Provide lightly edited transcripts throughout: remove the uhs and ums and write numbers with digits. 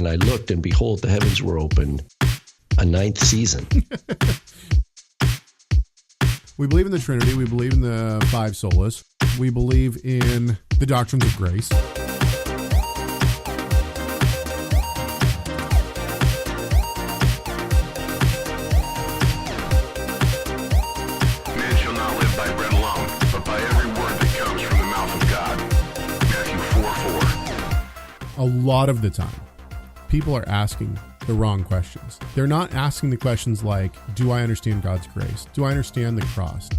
I looked, and behold, the heavens were open. A ninth season. We believe in the Trinity. We believe in the five solas. We believe in the doctrines of grace. Man shall not live by bread alone, but by every word that comes from the mouth of God. Matthew 4:4. A lot of the time, people are asking the wrong questions. They're not asking the questions like, do I understand God's grace? Do I understand the cross?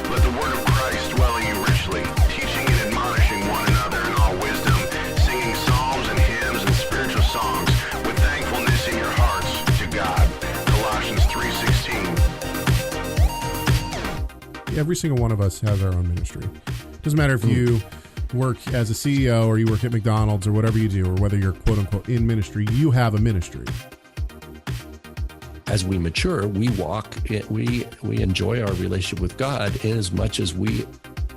Let the word of Christ dwell in you richly, teaching and admonishing one another in all wisdom, singing psalms and hymns and spiritual songs with thankfulness in your hearts to God. Colossians 3:16. Every single one of us has our own ministry. Doesn't matter if you work as a CEO or you work at McDonald's or whatever you do, or whether you're quote unquote in ministry, you have a ministry. As we mature, we walk, we enjoy our relationship with God in as much as we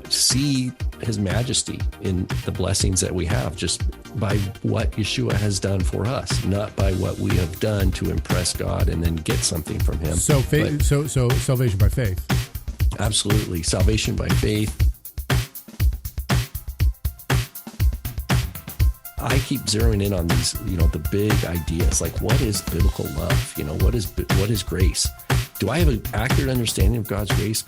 see his majesty in the blessings that we have just by what Yeshua has done for us, not by what we have done to impress God and then get something from him. So faith, so salvation by faith. Absolutely. Salvation by faith. I keep zeroing in on these, the big ideas, like what is biblical love? What is grace? Do I have an accurate understanding of God's grace?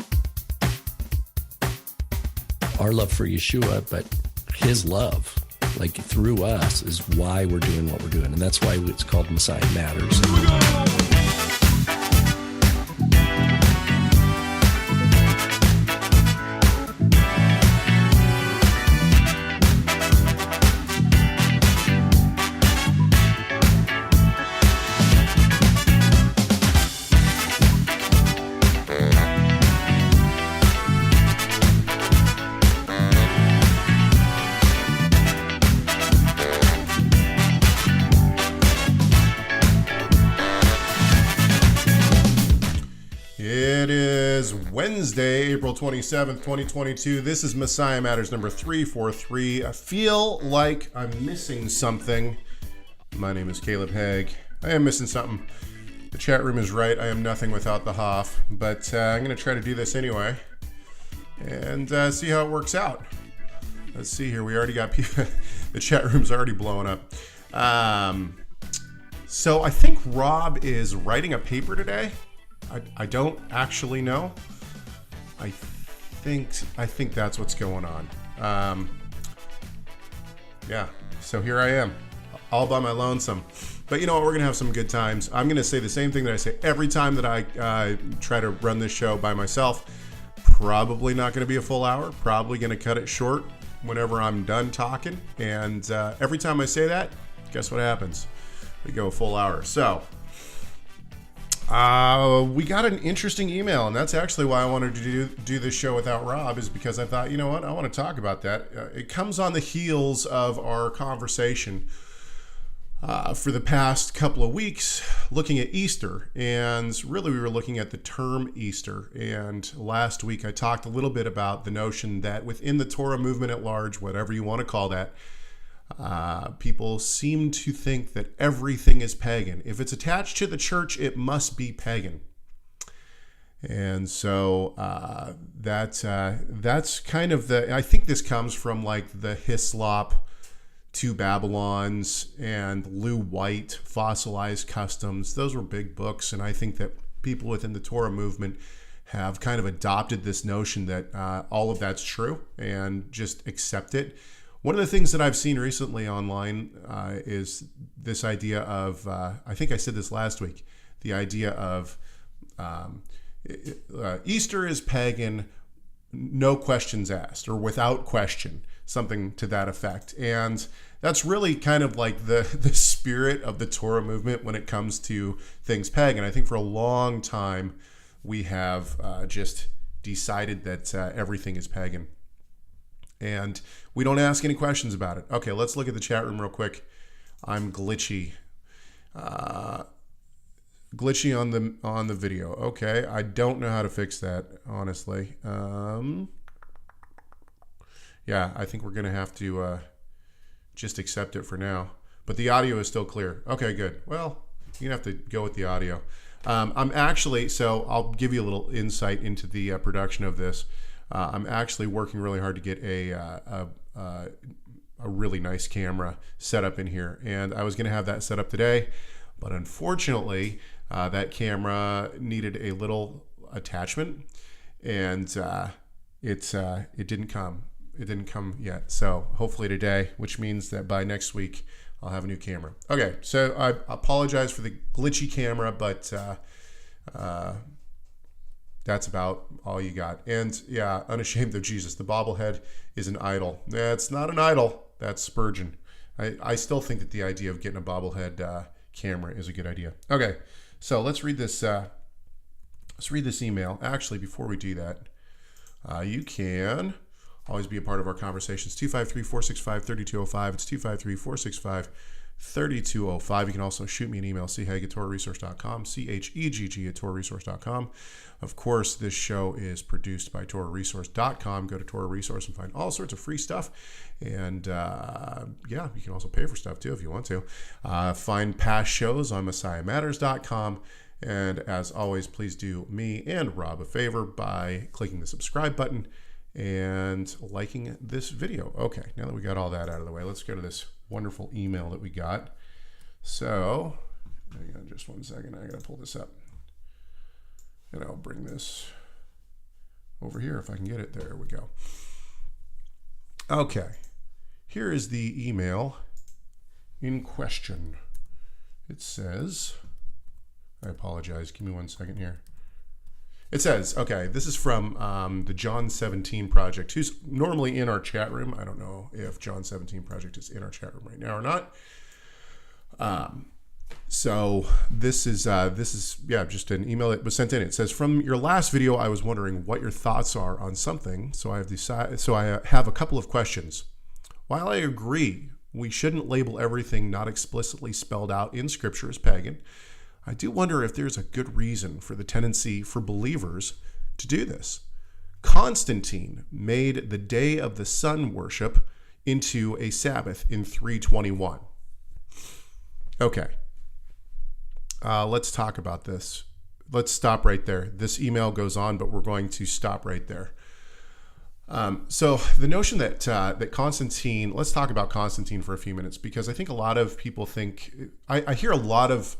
Our love for Yeshua, but his love, like through us, is why we're doing what we're doing. And that's why it's called Messiah Matters. Wednesday, April 27th, 2022. This is Messiah Matters number 343. I feel like I'm missing something. My name is Caleb Hegg. I am missing something. The chat room is right. I am nothing without the Hoff, but I'm going to try to do this anyway and see how it works out. Let's see here. We already got people. The chat room's already blowing up. So I think Rob is writing a paper today. I don't actually know. I think that's what's going on. Yeah, so here I am, all by my lonesome. But you know what? We're going to have some good times. I'm going to say the same thing that I say every time that I try to run this show by myself. Probably not going to be a full hour. Probably going to cut it short whenever I'm done talking. And every time I say that, guess what happens? We go a full hour. So we got an interesting email, and that's actually why I wanted to do this show without Rob, is because I thought, you know what, I want to talk about that. It comes on the heels of our conversation for the past couple of weeks looking at Easter, and really we were looking at the term Easter. And last week I talked a little bit about the notion that within the Torah movement at large, whatever you want to call that, people seem to think that everything is pagan. If it's attached to the church, it must be pagan. And so that's kind of I think this comes from like the Hislop Two Babylons and Lou White, Fossilized Customs. Those were big books, and I think that people within the Torah movement have kind of adopted this notion that all of that's true and just accept it. One of the things that I've seen recently online is this idea of, I think I said this last week, the idea of Easter is pagan, no questions asked, or without question, something to that effect. And that's really kind of like the spirit of the Torah movement when it comes to things pagan. I think for a long time we have just decided that everything is pagan. And we don't ask any questions about it. Okay, let's look at the chat room real quick. I'm glitchy. Glitchy on the video. Okay, I don't know how to fix that, honestly. Yeah, I think we're gonna have to just accept it for now. But the audio is still clear. Okay, good. Well, you're gonna have to go with the audio. I'm actually, so I'll give you a little insight into the production of this. I'm actually working really hard to get a really nice camera set up in here, and I was going to have that set up today, but unfortunately, that camera needed a little attachment, and it didn't come. It didn't come yet. So hopefully today, which means that by next week, I'll have a new camera. Okay, so I apologize for the glitchy camera, but that's about all you got. And yeah, Unashamed of Jesus, the bobblehead is an idol. It's not an idol. That's Spurgeon. I still think that the idea of getting a bobblehead camera is a good idea. Okay, so let's read this. Let's read this email. Actually, before we do that, you can always be a part of our conversations. 253-465-3205. It's 253-465-3205. You can also shoot me an email, chegg@torahresource.com, chegg@torahresource.com. Of course, this show is produced by torahresource.com. Go to Torah Resource and find all sorts of free stuff. And yeah, you can also pay for stuff too if you want to. Find past shows on messiahmatters.com. And as always, please do me and Rob a favor by clicking the subscribe button and liking this video. Okay, now that we got all that out of the way, let's go to this wonderful email that we got. So, hang on just one second. I gotta pull this up. And I'll bring this over here if I can get it. There we go. Okay, here is the email in question. It says, I apologize, give me 1 second here. It says, okay, this is from the John 17 Project, who's normally in our chat room. I don't know if John 17 Project is in our chat room right now or not. So this is yeah, just an email that was sent in. It says, from your last video, I was wondering what your thoughts are on something. So I have a couple of questions. While I agree we shouldn't label everything not explicitly spelled out in Scripture as pagan, I do wonder if there's a good reason for the tendency for believers to do this. Constantine made the day of the sun worship into a Sabbath in 321. Okay, let's talk about this. Let's stop right there. This email goes on, but we're going to stop right there. So the notion that that Constantine, let's talk about Constantine for a few minutes, because I think a lot of people think, I hear a lot of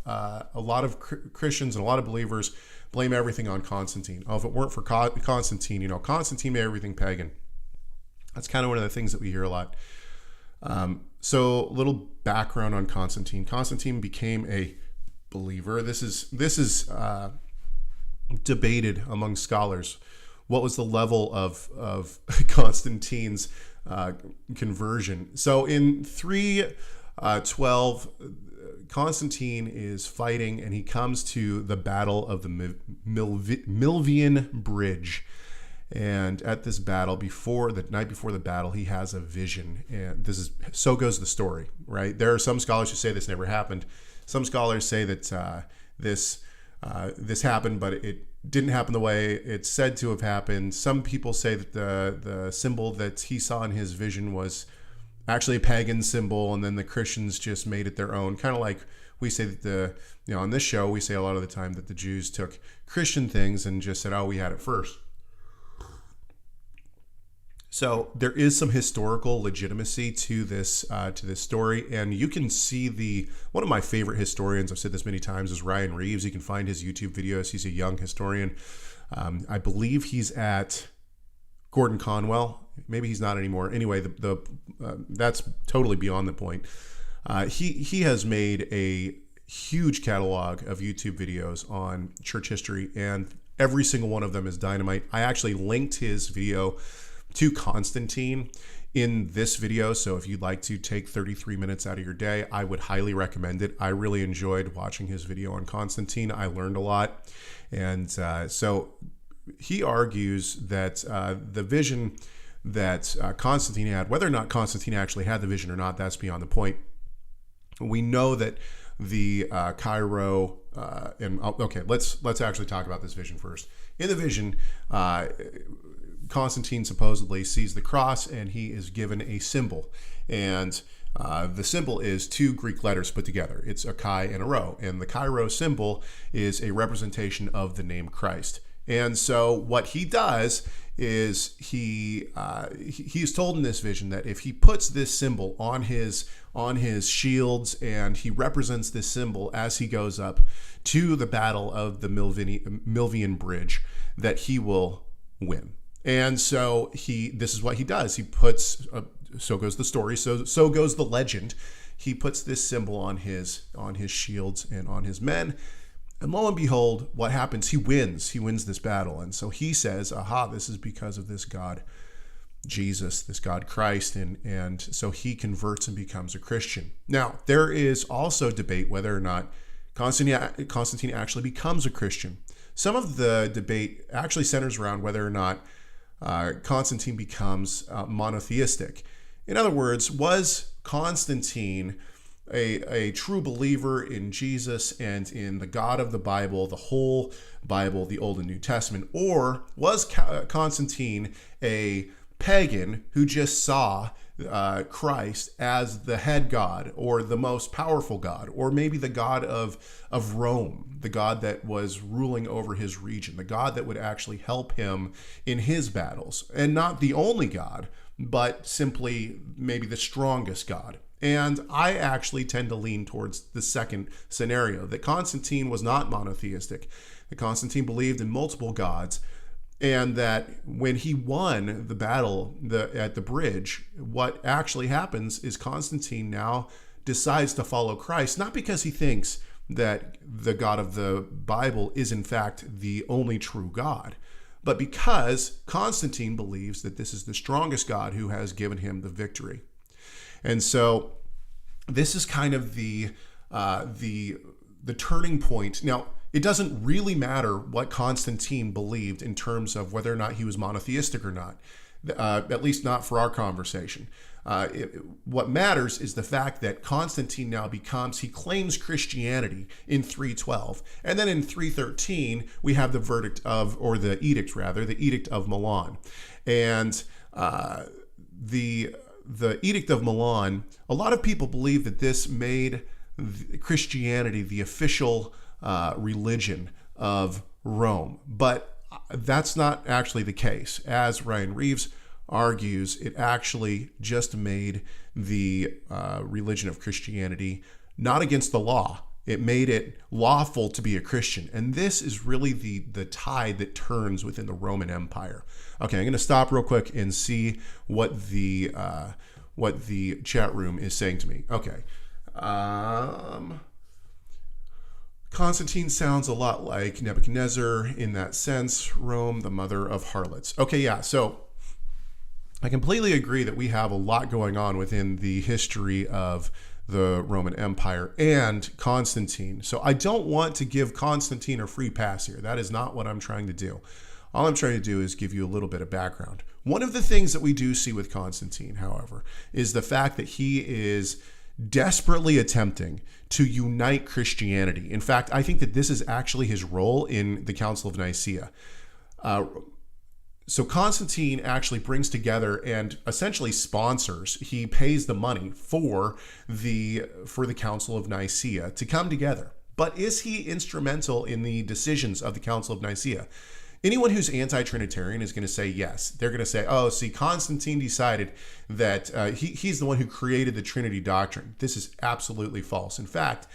Christians and a lot of believers blame everything on Constantine. Oh, if it weren't for Constantine, Constantine made everything pagan. That's kind of one of the things that we hear a lot. So a little background on Constantine. Constantine became a believer. This is debated among scholars. What was the level of Constantine's conversion? So in 312, Constantine is fighting, and he comes to the Battle of the Milvian Bridge. And at this battle, the night before the battle, he has a vision. And so goes the story, right? There are some scholars who say this never happened. Some scholars say that this happened, but it didn't happen the way it's said to have happened. Some people say that the symbol that he saw in his vision was actually a pagan symbol, and then the Christians just made it their own. Kind of like we say that on this show, we say a lot of the time that the Jews took Christian things and just said, oh, we had it first. So there is some historical legitimacy to this story, and you can see one of my favorite historians, I've said this many times, is Ryan Reeves. You can find his YouTube videos. He's a young historian. I believe he's at Gordon Conwell. Maybe he's not anymore. Anyway, that's totally beyond the point. He has made a huge catalog of YouTube videos on church history, and every single one of them is dynamite. I actually linked his video to Constantine in this video, so if you'd like to take 33 minutes out of your day, I would highly recommend it. I really enjoyed watching his video on Constantine. I learned a lot, and so he argues that the vision that Constantine had, whether or not Constantine actually had the vision or not, that's beyond the point. We know that the Cairo, let's actually talk about this vision first. In the vision, Constantine supposedly sees the cross, and he is given a symbol. And the symbol is two Greek letters put together. It's a chi and a rho. And the Cairo symbol is a representation of the name Christ. And so what he does is he is told in this vision that if he puts this symbol on his shields, and he represents this symbol as he goes up to the battle of the Milvian Bridge, that he will win. And so this is what he does. He puts, so goes the story, so goes the legend. He puts this symbol on his shields and on his men. And lo and behold, what happens? He wins. He wins this battle. And so he says, aha, this is because of this God, Jesus, this God Christ. And so he converts and becomes a Christian. Now, there is also debate whether or not Constantine actually becomes a Christian. Some of the debate actually centers around whether or not Constantine becomes monotheistic. In other words, was Constantine a true believer in Jesus and in the God of the Bible, the whole Bible, the Old and New Testament, or was Constantine a pagan who just saw Christ as the head God, or the most powerful God, or maybe the God of Rome, the God that was ruling over his region, the God that would actually help him in his battles, and not the only God, but simply maybe the strongest God. And I actually tend to lean towards the second scenario, that Constantine was not monotheistic, that Constantine believed in multiple gods, and that when he won the battle at the bridge, what actually happens is Constantine now decides to follow Christ, not because he thinks that the God of the Bible is in fact the only true God, but because Constantine believes that this is the strongest God who has given him the victory. And so this is kind of the turning point. Now, it doesn't really matter what Constantine believed in terms of whether or not he was monotheistic or not, at least not for our conversation. What matters is the fact that Constantine now he claims Christianity in 312. And then in 313, we have the Edict of Milan. And the Edict of Milan, a lot of people believe that this made Christianity the official religion of Rome, but that's not actually the case. As Ryan Reeves argues, it actually just made the religion of Christianity not against the law. It made it lawful to be a Christian. And this is really the tide that turns within the Roman Empire. Okay, I'm going to stop real quick and see what the chat room is saying to me. Okay. Constantine sounds a lot like Nebuchadnezzar in that sense. Rome, the mother of harlots. Okay, yeah, so I completely agree that we have a lot going on within the history of the Roman Empire and Constantine. So I don't want to give Constantine a free pass here. That is not what I'm trying to do. All I'm trying to do is give you a little bit of background. One of the things that we do see with Constantine, however, is the fact that he is desperately attempting to unite Christianity. In fact, I think that this is actually his role in the Council of Nicaea. So Constantine actually brings together and essentially sponsors, he pays the money for the Council of Nicaea to come together. But is he instrumental in the decisions of the Council of Nicaea? Anyone who's anti-Trinitarian is going to say yes. They're going to say, oh, see, Constantine decided that he's the one who created the Trinity doctrine. This is absolutely false. In fact,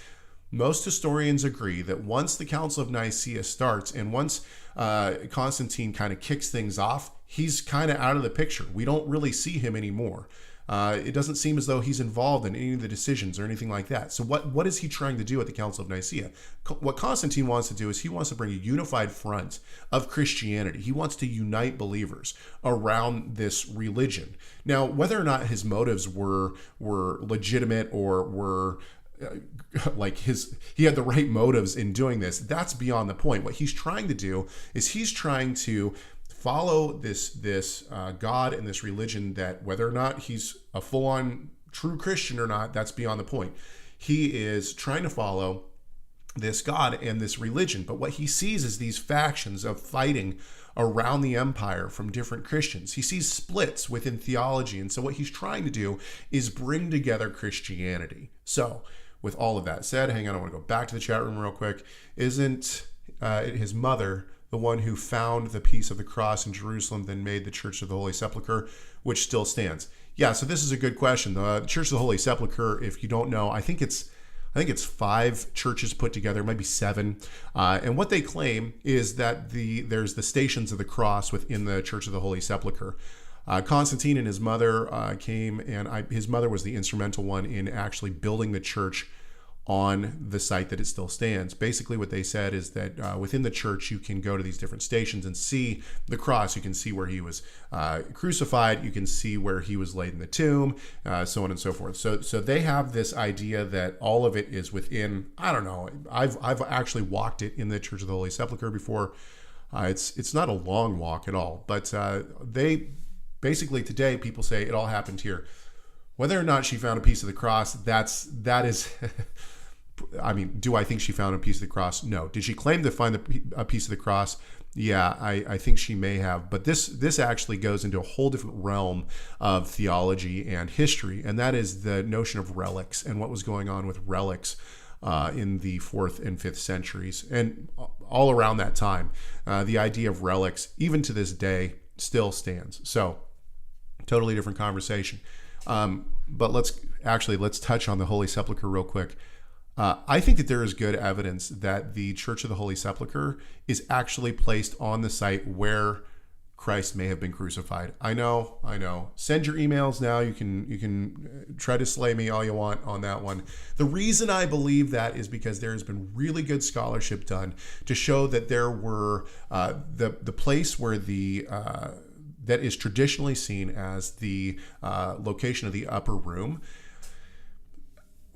most historians agree that once the Council of Nicaea starts and once Constantine kind of kicks things off, he's kind of out of the picture. We don't really see him anymore. It doesn't seem as though he's involved in any of the decisions or anything like that. So what is he trying to do at the Council of Nicaea? What Constantine wants to do is he wants to bring a unified front of Christianity. He wants to unite believers around this religion. Now, whether or not his motives were legitimate or were he had the right motives in doing this, that's beyond the point. What he's trying to do is he's trying to follow this God and this religion that whether or not he's a full-on true Christian or not, that's beyond the point. he is trying to follow this God and this religion. But what he sees is these factions of fighting around the empire from different Christians. He sees splits within theology. And so what he's trying to do is bring together Christianity. So with all of that said, hang on, I want to go back to the chat room real quick. Isn't his mother the one who found the piece of the cross in Jerusalem, then made the Church of the Holy Sepulchre, which still stands? Yeah, so this is a good question. The Church of the Holy Sepulchre, if you don't know, I think it's 5 churches put together, it might be 7. And what they claim is that there's the Stations of the Cross within the Church of the Holy Sepulchre. Constantine and his mother came, and his mother was the instrumental one in actually building the church on the site that it still stands. Basically what they said is that within the church you can go to these different stations and see the cross. You can see where he was crucified, you can see where he was laid in the tomb, so on and so forth. So they have this idea that all of it is within, I don't know, I've actually walked it in the Church of the Holy Sepulchre before. It's not a long walk at all, but they basically, today people say it all happened here. Whether or not she found a piece of the cross, that is I mean, do I think she found a piece of the cross? No. Did she claim to find a piece of the cross? Yeah, I think she may have. But this actually goes into a whole different realm of theology and history, and that is the notion of relics and what was going on with relics in the 4th and 5th centuries. And all around that time, the idea of relics, even to this day, still stands. So, totally different conversation. But let's touch on the Holy Sepulchre real quick. I think that there is good evidence that the Church of the Holy Sepulchre is actually placed on the site where Christ may have been crucified. I know. Send your emails now. You can try to slay me all you want on that one. The reason I believe that is because there has been really good scholarship done to show that there were the place where that is traditionally seen as the location of the upper room.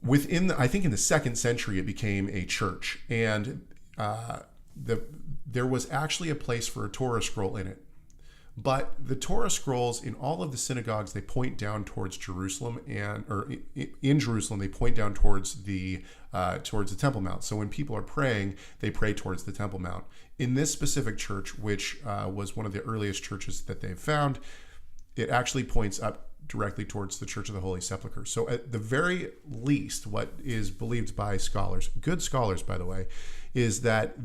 I think in the 2nd century, it became a church, and there was actually a place for a Torah scroll in it. But the Torah scrolls in all of the synagogues, they point down towards Jerusalem, or in Jerusalem, they point down towards the Temple Mount. So when people are praying, they pray towards the Temple Mount. In this specific church, which was one of the earliest churches that they've found, it actually points up directly towards the Church of the Holy Sepulchre. So at the very least, what is believed by scholars, good scholars by the way, is that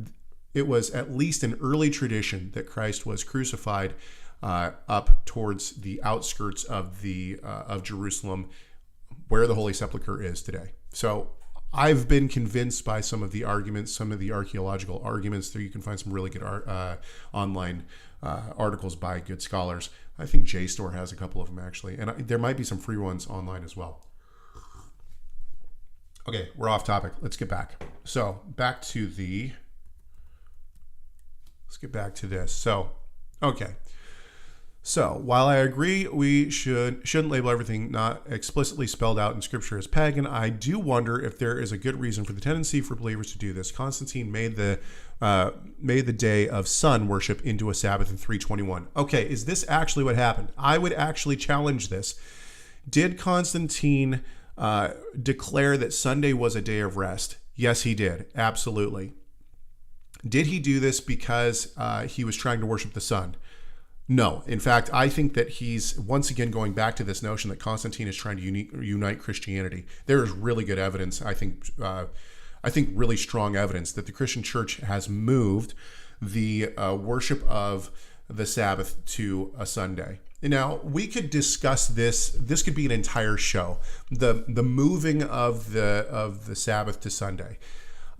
it was at least an early tradition that Christ was crucified up towards the outskirts of Jerusalem, where the Holy Sepulchre is today. So I've been convinced by some of the arguments, some of the archaeological arguments. There you can find some really good online articles by good scholars. I think JSTOR has a couple of them actually, and there might be some free ones online as well. Okay, we're off topic. Let's get back. So let's get back to this. So, okay. So while I agree we shouldn't label everything not explicitly spelled out in Scripture as pagan, I do wonder if there is a good reason for the tendency for believers to do this. Constantine made the day of sun worship into a Sabbath in 321. Okay, is this actually what happened? I would actually challenge this. Did Constantine declare that Sunday was a day of rest? Yes, he did. Absolutely. Did he do this because he was trying to worship the sun? No. In fact, I think that he's once again going back to this notion that Constantine is trying to unite Christianity. There is really good evidence, I think really strong evidence that the Christian church has moved the worship of the Sabbath to a Sunday. Now, we could discuss this. This could be an entire show. The moving of the Sabbath to Sunday.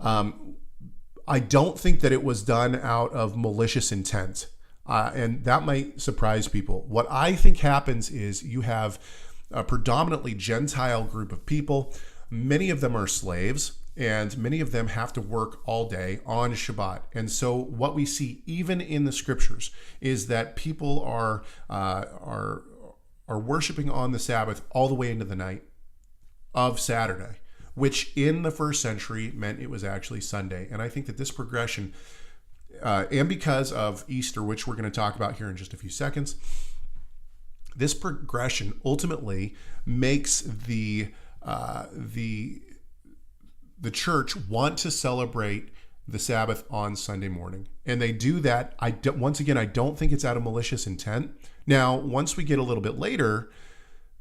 I don't think that it was done out of malicious intent. And that might surprise people. What I think happens is you have a predominantly Gentile group of people. Many of them are slaves, and many of them have to work all day on Shabbat. And so what we see even in the Scriptures is that people are worshiping on the Sabbath all the way into the night of Saturday, which in the 1st century meant it was actually Sunday. And I think that this progression, and because of Easter, which we're going to talk about here in just a few seconds, this progression ultimately makes the the church want to celebrate the Sabbath on Sunday morning. And they do that. Once again, I don't think it's out of malicious intent. Now, once we get a little bit later,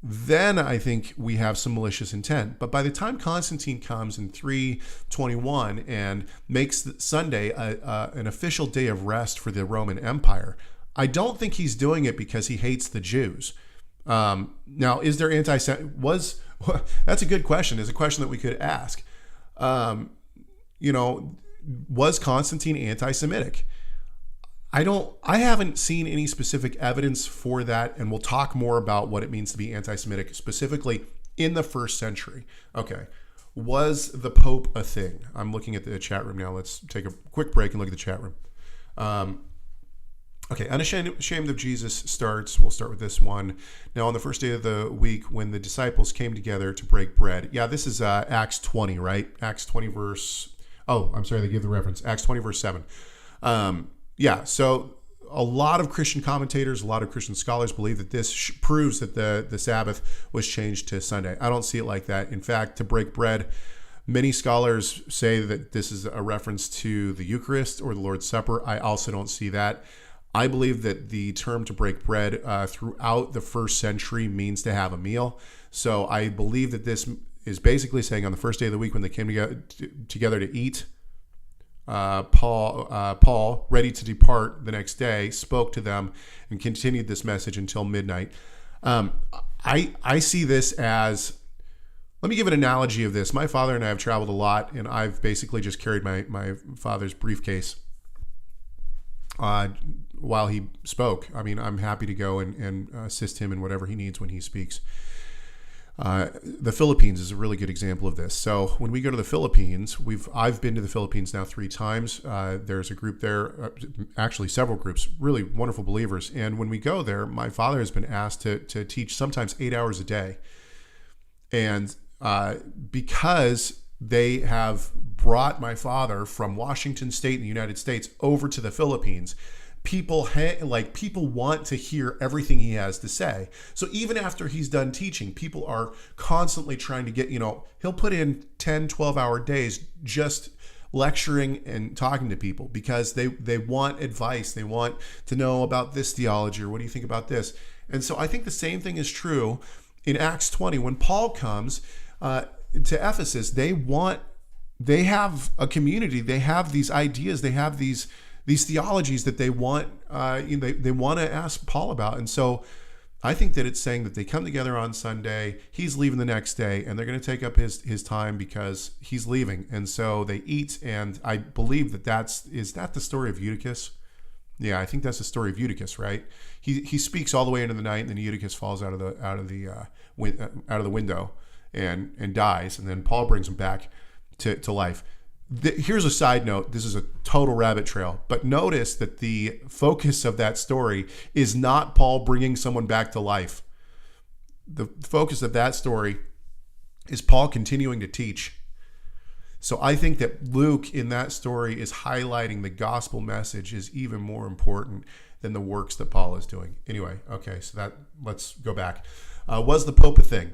then I think we have some malicious intent. But by the time Constantine comes in 321 and makes Sunday an official day of rest for the Roman Empire, I don't think he's doing it because he hates the Jews. Now, is there that's a good question. It's a question that we could ask. Was Constantine anti-Semitic? I haven't seen any specific evidence for that, and we'll talk more about what it means to be anti-Semitic specifically in the first century. Okay. Was the Pope a thing? I'm looking at the chat room now. Let's take a quick break and look at the chat room. Okay, Unashamed of Jesus starts. We'll start with this one. Now, on the first day of the week, when the disciples came together to break bread. Yeah, this is Acts 20, right? Acts 20 verse... Oh, I'm sorry, they give the reference. Acts 20 verse 7. So a lot of Christian commentators, a lot of Christian scholars believe that this proves that the Sabbath was changed to Sunday. I don't see it like that. In fact, to break bread, many scholars say that this is a reference to the Eucharist or the Lord's Supper. I also don't see that. I believe that the term to break bread throughout the first century means to have a meal. So I believe that this is basically saying on the first day of the week when they came together to eat, Paul, ready to depart the next day, spoke to them and continued this message until midnight. I see this as, let me give an analogy of this. My father and I have traveled a lot, and I've basically just carried my father's briefcase while he spoke. I mean, I'm happy to go and assist him in whatever he needs when he speaks. The Philippines is a really good example of this. So when we go to the Philippines, I've been to the Philippines now 3 times. There's a group there, actually several groups, really wonderful believers. And when we go there, my father has been asked to teach sometimes 8 hours a day. And because they have brought my father from Washington State in the United States over to the Philippines, people want to hear everything he has to say. So even after he's done teaching, people are constantly trying to get, he'll put in 10, 12-hour days just lecturing and talking to people because they want advice. They want to know about this theology or what do you think about this? And so I think the same thing is true in Acts 20. When Paul comes to Ephesus, they have a community. They have these ideas. They have these theologies that they want they want to ask Paul about. And so I think that it's saying that they come together on Sunday, he's leaving the next day, and they're going to take up his time because he's leaving. And so they eat, and I believe is that the story of Eutychus? Yeah, I think that's the story of Eutychus, right? He speaks all the way into the night, and then Eutychus falls out of the window and dies, and then Paul brings him back to life. Here's a side note. This is a total rabbit trail, but notice that the focus of that story is not Paul bringing someone back to life. The focus of that story is Paul continuing to teach. So I think that Luke in that story is highlighting the gospel message is even more important than the works that Paul is doing. Anyway, okay, so let's go back. Was the Pope a thing?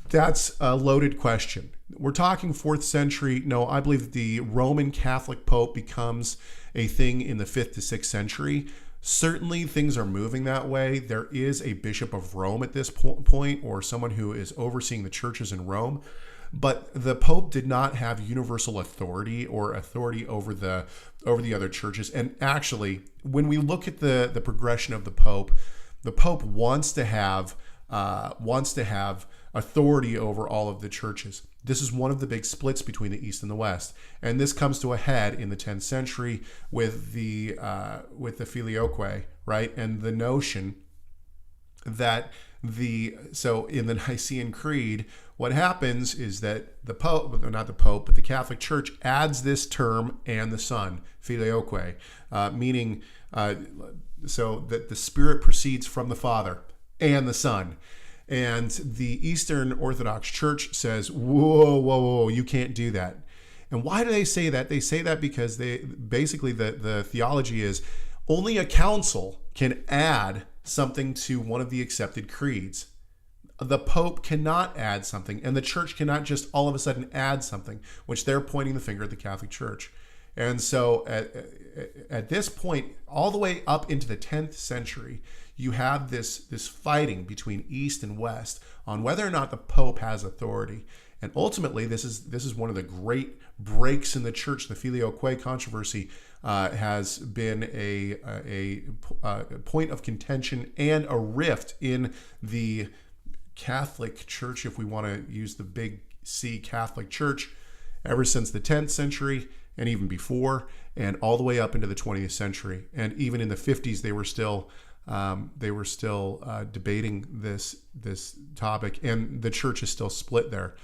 That's a loaded question. We're talking 4th century. No, I believe that the Roman Catholic Pope becomes a thing in the 5th to 6th century. Certainly things are moving that way. There is a Bishop of Rome at this point, or someone who is overseeing the churches in Rome. But the Pope did not have universal authority or authority over the other churches. And actually, when we look at the progression of the Pope wants to have authority over all of the churches. This is one of the big splits between the East and the West, and this comes to a head in the 10th century with the Filioque, right? And the notion that in the Nicene Creed, what happens is that the Catholic Church adds this term "and the Son," Filioque, meaning so that the Spirit proceeds from the Father and the Son. And the Eastern Orthodox Church says, whoa, you can't do that. And why do they say that? They say that because the theology is only a council can add something to one of the accepted creeds. the Pope cannot add something, and the Church cannot just all of a sudden add something, which they're pointing the finger at the Catholic Church. And so at this point, all the way up into the 10th century, you have this fighting between East and West on whether or not the Pope has authority. And ultimately, this is one of the great breaks in the Church. The Filioque controversy has been a point of contention and a rift in the Catholic Church, if we want to use the big C, Catholic Church, ever since the 10th century and even before, and all the way up into the 20th century. And even in the 50s, they were still debating this topic, and the Church is still split there.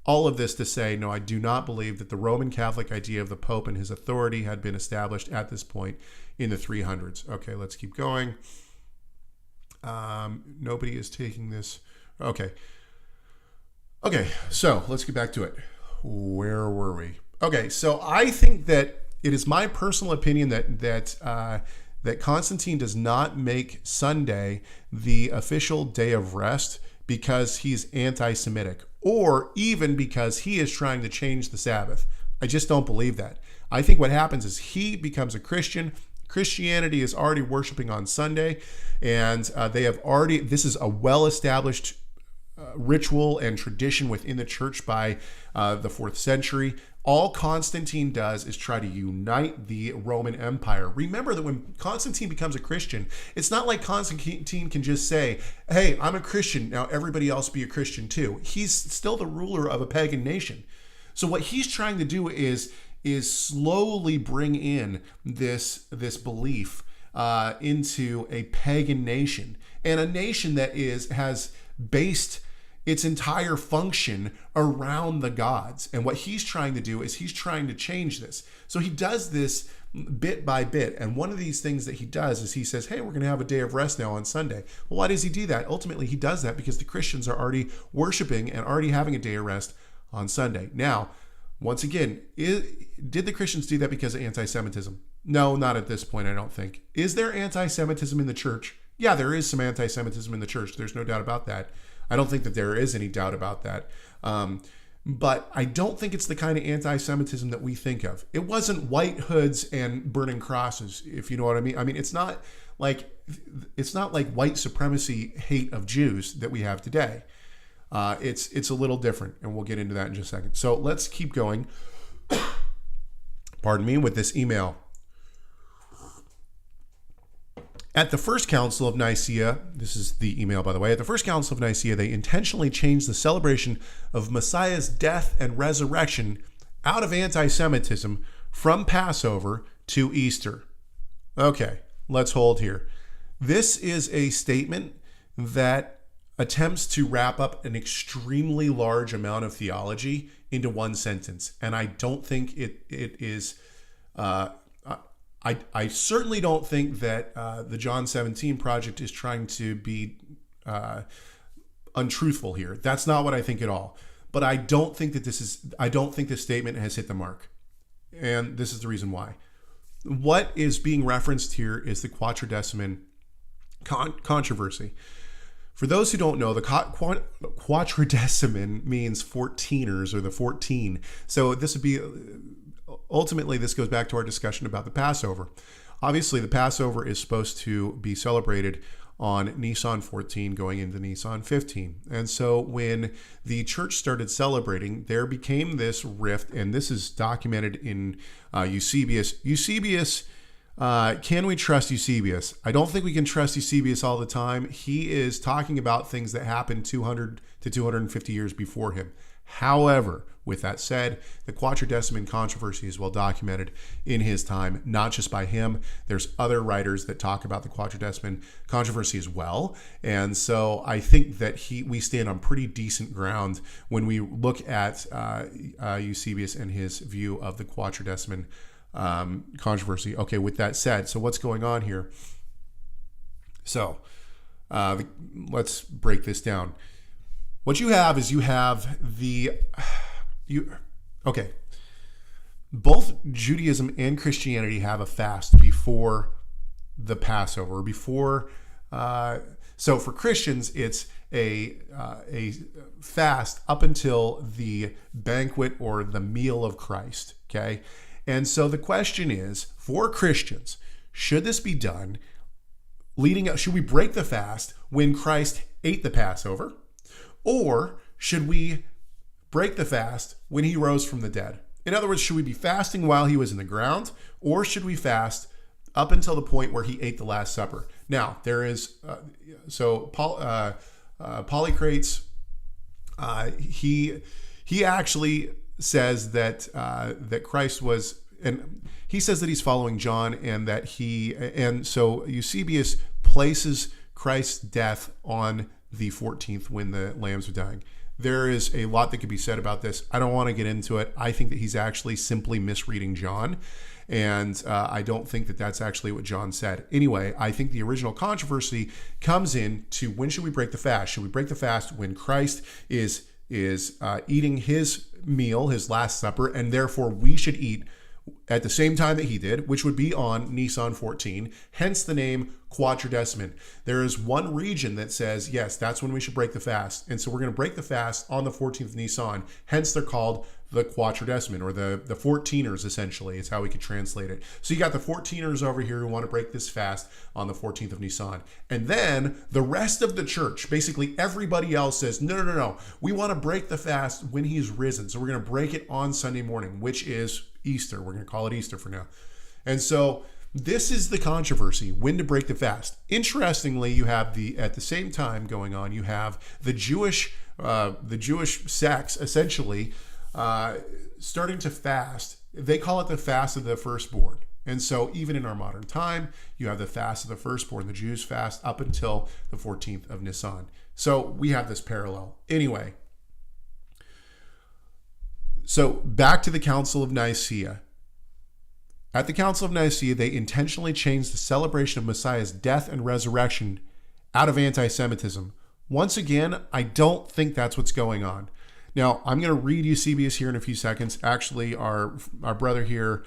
All of this to say, no, I do not believe that the Roman Catholic idea of the Pope and his authority had been established at this point in the 300s. Okay, let's keep going. Nobody is taking this. Okay, so let's get back to it. Where were we? Okay, so I think that it is my personal opinion that Constantine does not make Sunday the official day of rest because he's anti-Semitic, or even because he is trying to change the Sabbath. I just don't believe that. I think what happens is he becomes a Christian. Christianity is already worshiping on Sunday, and this is a well-established ritual and tradition within the church by the 4th century. All Constantine does is try to unite the Roman Empire. Remember that when Constantine becomes a Christian, it's not like Constantine can just say, hey, I'm a Christian, now everybody else be a Christian too. He's still the ruler of a pagan nation. So what he's trying to do is slowly bring in this belief into a pagan nation, and a nation that has based its entire function around the gods. And what he's trying to do is he's trying to change this. So he does this bit by bit. And one of these things that he does is he says, hey, we're going to have a day of rest now on Sunday. Well, why does he do that? Ultimately, he does that because the Christians are already worshiping and already having a day of rest on Sunday. Now, once again, did the Christians do that because of anti-Semitism? No, not at this point, I don't think. Is there anti-Semitism in the church? Yeah, there is some anti-Semitism in the church. There's no doubt about that. I don't think that there is any doubt about that. But I don't think it's the kind of anti-Semitism that we think of. It wasn't white hoods and burning crosses, if you know what I mean. I mean, it's not like white supremacy hate of Jews that we have today. It's a little different, and we'll get into that in just a second. So let's keep going. Pardon me, with this email. At the First Council of Nicaea, this is the email, by the way. At the First Council of Nicaea, they intentionally changed the celebration of Messiah's death and resurrection out of anti-Semitism from Passover to Easter. Okay, let's hold here. This is a statement that attempts to wrap up an extremely large amount of theology into one sentence. And I don't think it is... I certainly don't think that the John 17 project is trying to be untruthful here. That's not what I think at all. But I don't think that this statement has hit the mark. And this is the reason why. What is being referenced here is the Quatrodeciman controversy. For those who don't know, the Quatrodeciman means 14ers, or the 14. So this would be... Ultimately, this goes back to our discussion about the Passover. Obviously, the Passover is supposed to be celebrated on Nisan 14 going into Nisan 15. And so when the church started celebrating, there became this rift, and this is documented in Eusebius. Eusebius, can we trust Eusebius? I don't think we can trust Eusebius all the time. He is talking about things that happened 200 to 250 years before him. However, with that said, the Quatrodeciman controversy is well documented in his time, not just by him. There's other writers that talk about the Quatrodeciman controversy as well. And so I think that we stand on pretty decent ground when we look at Eusebius and his view of the Quatrodeciman controversy. Okay, with that said, so what's going on here? So let's break this down. What you have is both Judaism and Christianity have a fast before the Passover, before So for Christians, it's a fast up until the banquet or the meal of Christ. Okay, and so the question is, for Christians, should this be done leading up? Should we break the fast when Christ ate the Passover, or should we break the fast when he rose from the dead? In other words, should we be fasting while he was in the ground, or should we fast up until the point where he ate the Last Supper? Now, there is, Polycrates, he actually says that Christ was, and he says that he's following John, and so Eusebius places Christ's death on the 14th when the lambs are dying. There is a lot that could be said about this. I don't want to get into it. I think that he's actually simply misreading John, and I don't think that that's actually what John said. Anyway, I think the original controversy comes in to when should we break the fast? Should we break the fast when Christ is eating his meal, his Last Supper, and therefore we should eat at the same time that he did, which would be on Nisan 14, hence the name Quatrodeciman. There is one region that says, yes, that's when we should break the fast. And so we're going to break the fast on the 14th of Nisan. Hence they're called the Quatrodeciman, or the 14ers, essentially. It's how we could translate it. So you got the 14ers over here who want to break this fast on the 14th of Nisan. And then the rest of the church, basically everybody else, says, no. We want to break the fast when he's risen. So we're going to break it on Sunday morning, which is Easter. We're going to call it Easter for now. And so this is the controversy, when to break the fast. Interestingly, you have at the same time going on, you have the Jewish sects essentially starting to fast. They call it the fast of the firstborn. And so even in our modern time, you have the fast of the firstborn. The Jews fast up until the 14th of Nisan. So we have this parallel. Anyway, so back to the Council of Nicaea. At the Council of Nicaea, they intentionally changed the celebration of Messiah's death and resurrection out of anti-Semitism. Once again, I don't think that's what's going on. Now, I'm going to read Eusebius here in a few seconds. Actually, our brother here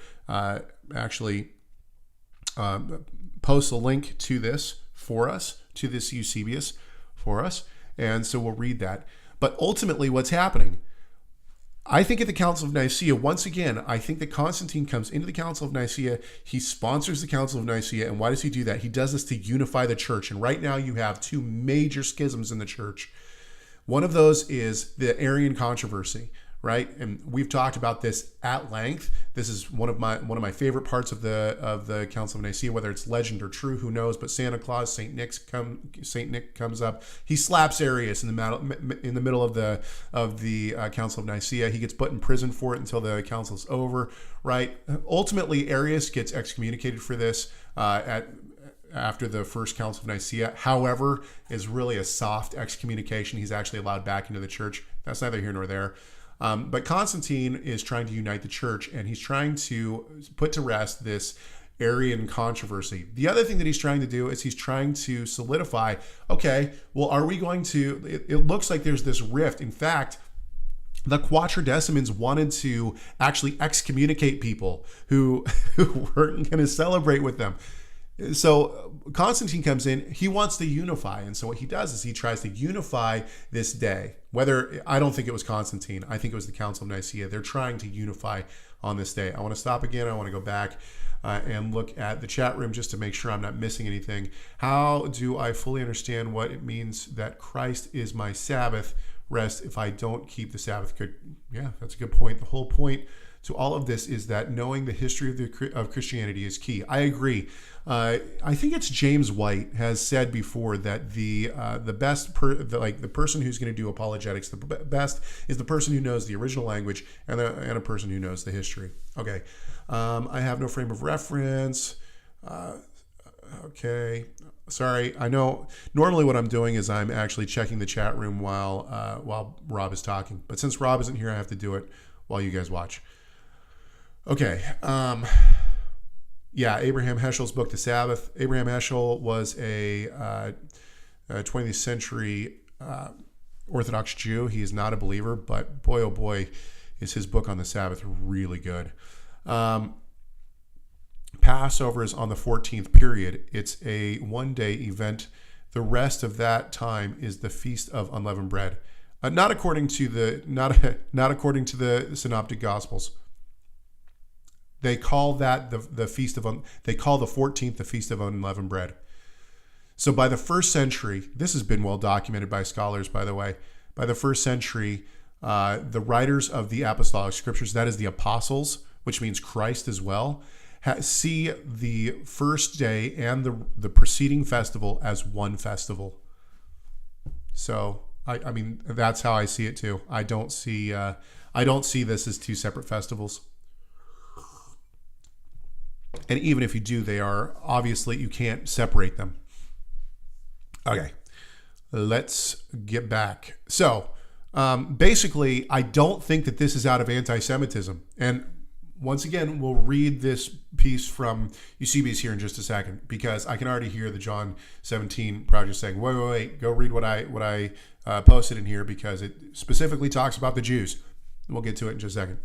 posts a link to this for us, to this Eusebius for us. And so we'll read that. But ultimately, what's happening? I think at the Council of Nicaea, once again, I think that Constantine comes into the Council of Nicaea. He sponsors the Council of Nicaea. And why does he do that? He does this to unify the church. And right now you have two major schisms in the church. One of those is the Aryan Controversy, right? And we've talked about this at length. This is one of my favorite parts of the Council of Nicaea, whether it's legend or true, who knows? But Santa Claus, Saint Nick comes up. He slaps Arius in the middle of the Council of Nicaea. He gets put in prison for it until the council's over, right? Ultimately, Arius gets excommunicated for this after the first Council of Nicaea. However, is really a soft excommunication. He's actually allowed back into the church. That's neither here nor there. But Constantine is trying to unite the church, and he's trying to put to rest this Aryan controversy. The other thing that he's trying to do is he's trying to solidify, okay, well, are we going to, it looks like there's this rift. In fact, the Quatrodecimans wanted to actually excommunicate people who weren't going to celebrate with them. So Constantine comes in, he wants to unify. And so what he does is he tries to unify this day. I don't think it was Constantine. I think it was the Council of Nicaea. They're trying to unify on this day. I want to stop again. I want to go back and look at the chat room just to make sure I'm not missing anything. How do I fully understand what it means that Christ is my Sabbath rest if I don't keep the Sabbath? Good. Yeah, that's a good point. The whole point to all of this is that knowing the history of Christianity is key. I agree. I think it's James White has said before that the person who's going to do apologetics the best is the person who knows the original language and a person who knows the history. Okay, I have no frame of reference. Okay, sorry. I know normally what I'm doing is I'm actually checking the chat room while Rob is talking, but since Rob isn't here, I have to do it while you guys watch. Okay. Yeah, Abraham Heschel's book, The Sabbath. Abraham Heschel was a 20th century Orthodox Jew. He is not a believer, but boy, oh boy, is his book on the Sabbath really good. Passover is on the 14th period. It's a one-day event The rest of that time is the Feast of Unleavened Bread. Not according to the Synoptic Gospels. They call that the Feast of they call the 14th the Feast of Unleavened Bread. So by the first century, this has been well documented by scholars, by the way. By the first century, the writers of the apostolic scriptures, that is the apostles, which means Christ as well, see the first day and the preceding festival as one festival. So I mean, that's how I see it too. I don't see this as two separate festivals. And even if you do, they are obviously, you can't separate them. Okay, let's get back. So basically, I don't think that this is out of anti-Semitism. And once again, we'll read this piece from Eusebius here in just a second, because I can already hear the John 17 project saying, wait, go read what I posted in here, because it specifically talks about the Jews. We'll get to it in just a second.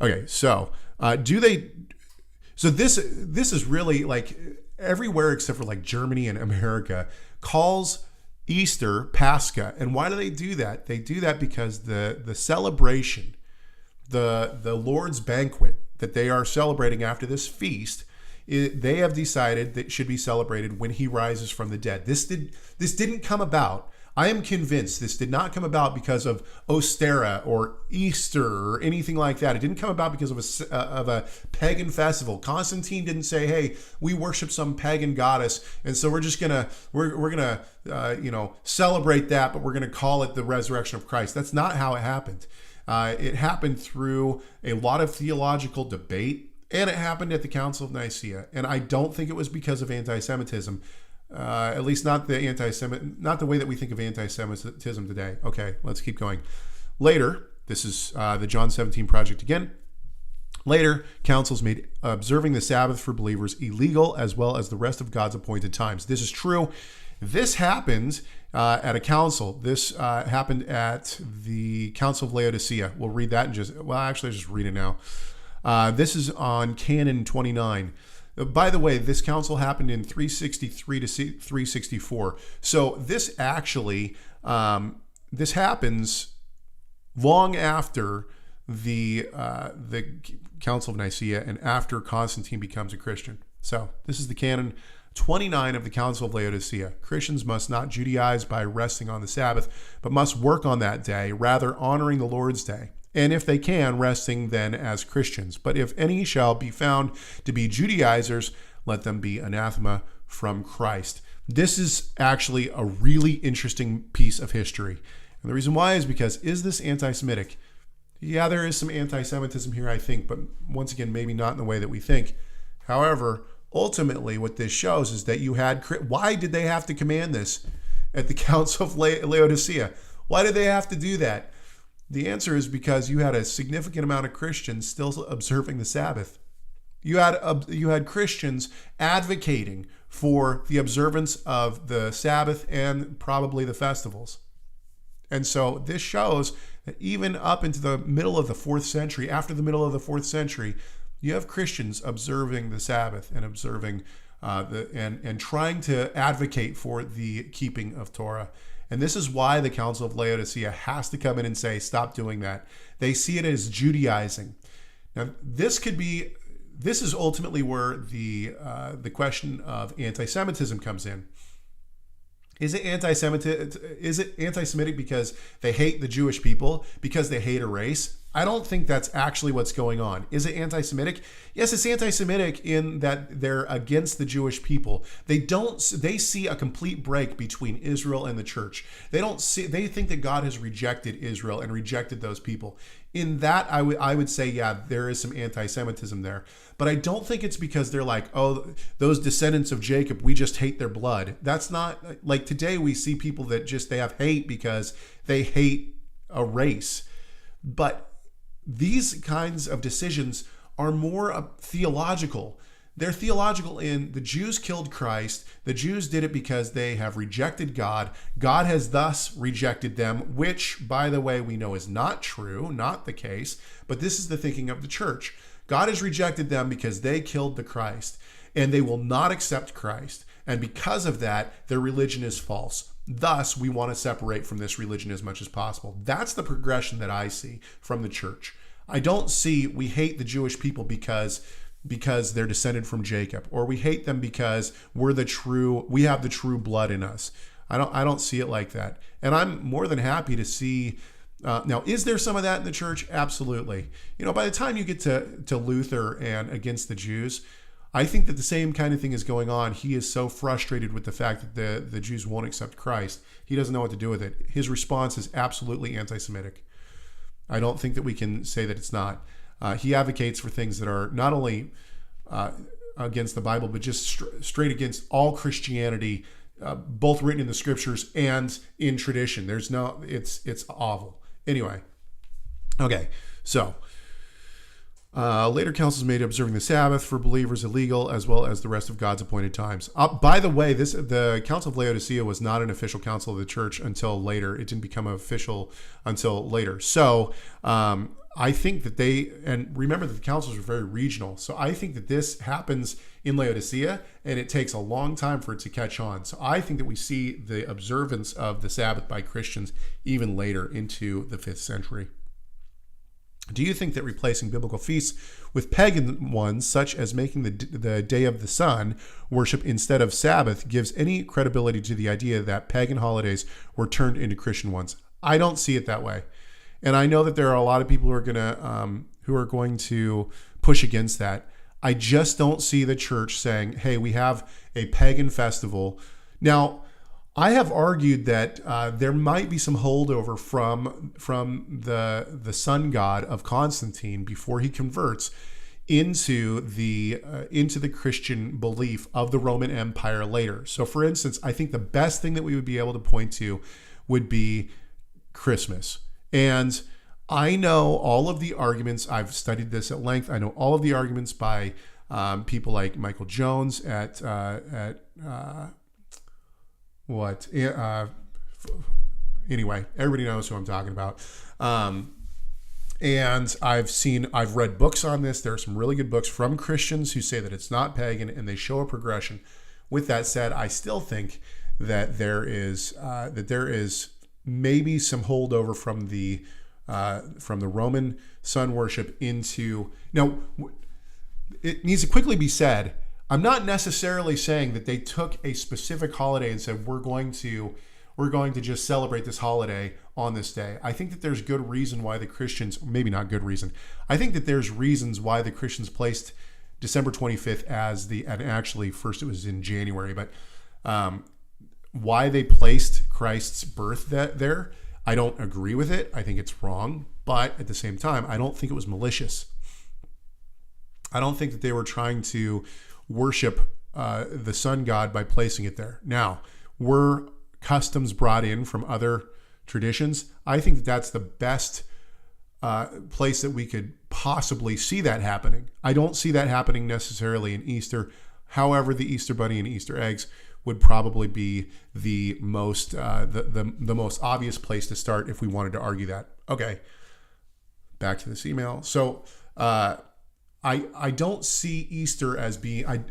Okay, so So this is really like everywhere except for like Germany and America calls Easter Pascha. And why do they do that? They do that because the celebration, the Lord's banquet that they are celebrating after this feast, they have decided that should be celebrated when he rises from the dead. This didn't come about. I am convinced this did not come about because of Ostera or Easter or anything like that. It didn't come about because of a pagan festival. Constantine didn't say, "Hey, we worship some pagan goddess, and so we're just gonna celebrate that, but we're gonna call it the resurrection of Christ." That's not how it happened. It happened through a lot of theological debate, and it happened at the Council of Nicaea. And I don't think it was because of anti-Semitism. At least not the way that we think of anti-Semitism today. Okay, let's keep going. Later, this is the John 17 project again. Later, councils made observing the Sabbath for believers illegal, as well as the rest of God's appointed times. This is true. This happened at a council. This happened at the Council of Laodicea. We'll read that I'll just read it now. This is on Canon 29. By the way, this council happened in 363 to 364. So this actually, this happens long after the Council of Nicaea and after Constantine becomes a Christian. So this is the Canon 29 of the Council of Laodicea. Christians must not Judaize by resting on the Sabbath, but must work on that day, rather honoring the Lord's day. And if they can, resting then as Christians. But if any shall be found to be Judaizers, let them be anathema from Christ. This is actually a really interesting piece of history. And the reason why is because, is this anti-Semitic? Yeah, there is some anti-Semitism here, I think, but once again, maybe not in the way that we think. However, ultimately, what this shows is that you had, why did they have to command this at the Council of Laodicea? Why did they have to do that? The answer is because you had a significant amount of Christians still observing the Sabbath. You had Christians advocating for the observance of the Sabbath and probably the festivals. And so this shows that even up into the middle of the 4th century, after the middle of the 4th century, you have Christians observing the Sabbath and observing and trying to advocate for the keeping of Torah. And this is why the Council of Laodicea has to come in and say, stop doing that. They see it as Judaizing. Now, this is ultimately where the question of anti-Semitism comes in. Is it anti-Semitic because they hate the Jewish people, because they hate a race? I don't think that's actually what's going on. Is it anti-Semitic? Yes, it's anti-Semitic in that they're against the Jewish people. They see a complete break between Israel and the church. They think that God has rejected Israel and rejected those people. In that, I would say, yeah, there is some anti-Semitism there. But I don't think it's because they're like, oh, those descendants of Jacob, we just hate their blood. That's not, like today we see people that they have hate because they hate a race. But these kinds of decisions are more theological. They're theological in the Jews killed Christ. The Jews did it because they have rejected God. God has thus rejected them, which, by the way, we know is not true, not the case. But this is the thinking of the church. God has rejected them because they killed the Christ, and they will not accept Christ. And because of that, their religion is false. Thus, we want to separate from this religion as much as possible. That's the progression that I see from the church. I don't see we hate the Jewish people because they're descended from Jacob, or we hate them because we have the true blood in us. I don't see it like that. And I'm more than happy to see. Now, is there some of that in the church? Absolutely. By the time you get to Luther and against the Jews, I think that the same kind of thing is going on. He is so frustrated with the fact that the Jews won't accept Christ. He doesn't know what to do with it. His response is absolutely anti-Semitic. I don't think that we can say that it's not. He advocates for things that are not only against the Bible, but just straight against all Christianity, both written in the scriptures and in tradition. It's awful. Anyway, okay, so later councils made observing the Sabbath for believers illegal, as well as the rest of God's appointed times. By the way, the Council of Laodicea was not an official council of the church until later. It didn't become official until later. So I think that and remember that the councils were very regional. So I think that this happens in Laodicea, and it takes a long time for it to catch on. So I think that we see the observance of the Sabbath by Christians even later into the 5th century. Do you think that replacing biblical feasts with pagan ones, such as making the Day of the Sun worship instead of Sabbath, gives any credibility to the idea that pagan holidays were turned into Christian ones? I don't see it that way. And I know that there are a lot of people who are going to push against that. I just don't see the church saying, hey, we have a pagan festival. Now, I have argued that there might be some holdover from the sun god of Constantine before he converts into the Christian belief of the Roman Empire later. So, for instance, I think the best thing that we would be able to point to would be Christmas. And I know all of the arguments. I've studied this at length. I know all of the arguments by people like Michael Jones anyway, everybody knows who I'm talking about. And I've read books on this. There are some really good books from Christians who say that it's not pagan, and they show a progression. With that said, I still think that there is maybe some holdover from the Roman sun worship into. Now, it needs to quickly be said, I'm not necessarily saying that they took a specific holiday and said, we're going to just celebrate this holiday on this day. I think that there's good reason why the Christians, maybe not good reason, I think that there's reasons why the Christians placed December 25th and actually first it was in January, but why they placed Christ's birth there, I don't agree with it. I think it's wrong, but at the same time, I don't think it was malicious. I don't think that they were trying to worship the sun god by placing it there. Now, were customs brought in from other traditions? I think that that's the best place that we could possibly see that happening. I don't see that happening necessarily in Easter. However, the Easter bunny and Easter eggs would probably be the most most obvious place to start if we wanted to argue that. Okay, back to this email. So I don't see Easter as being,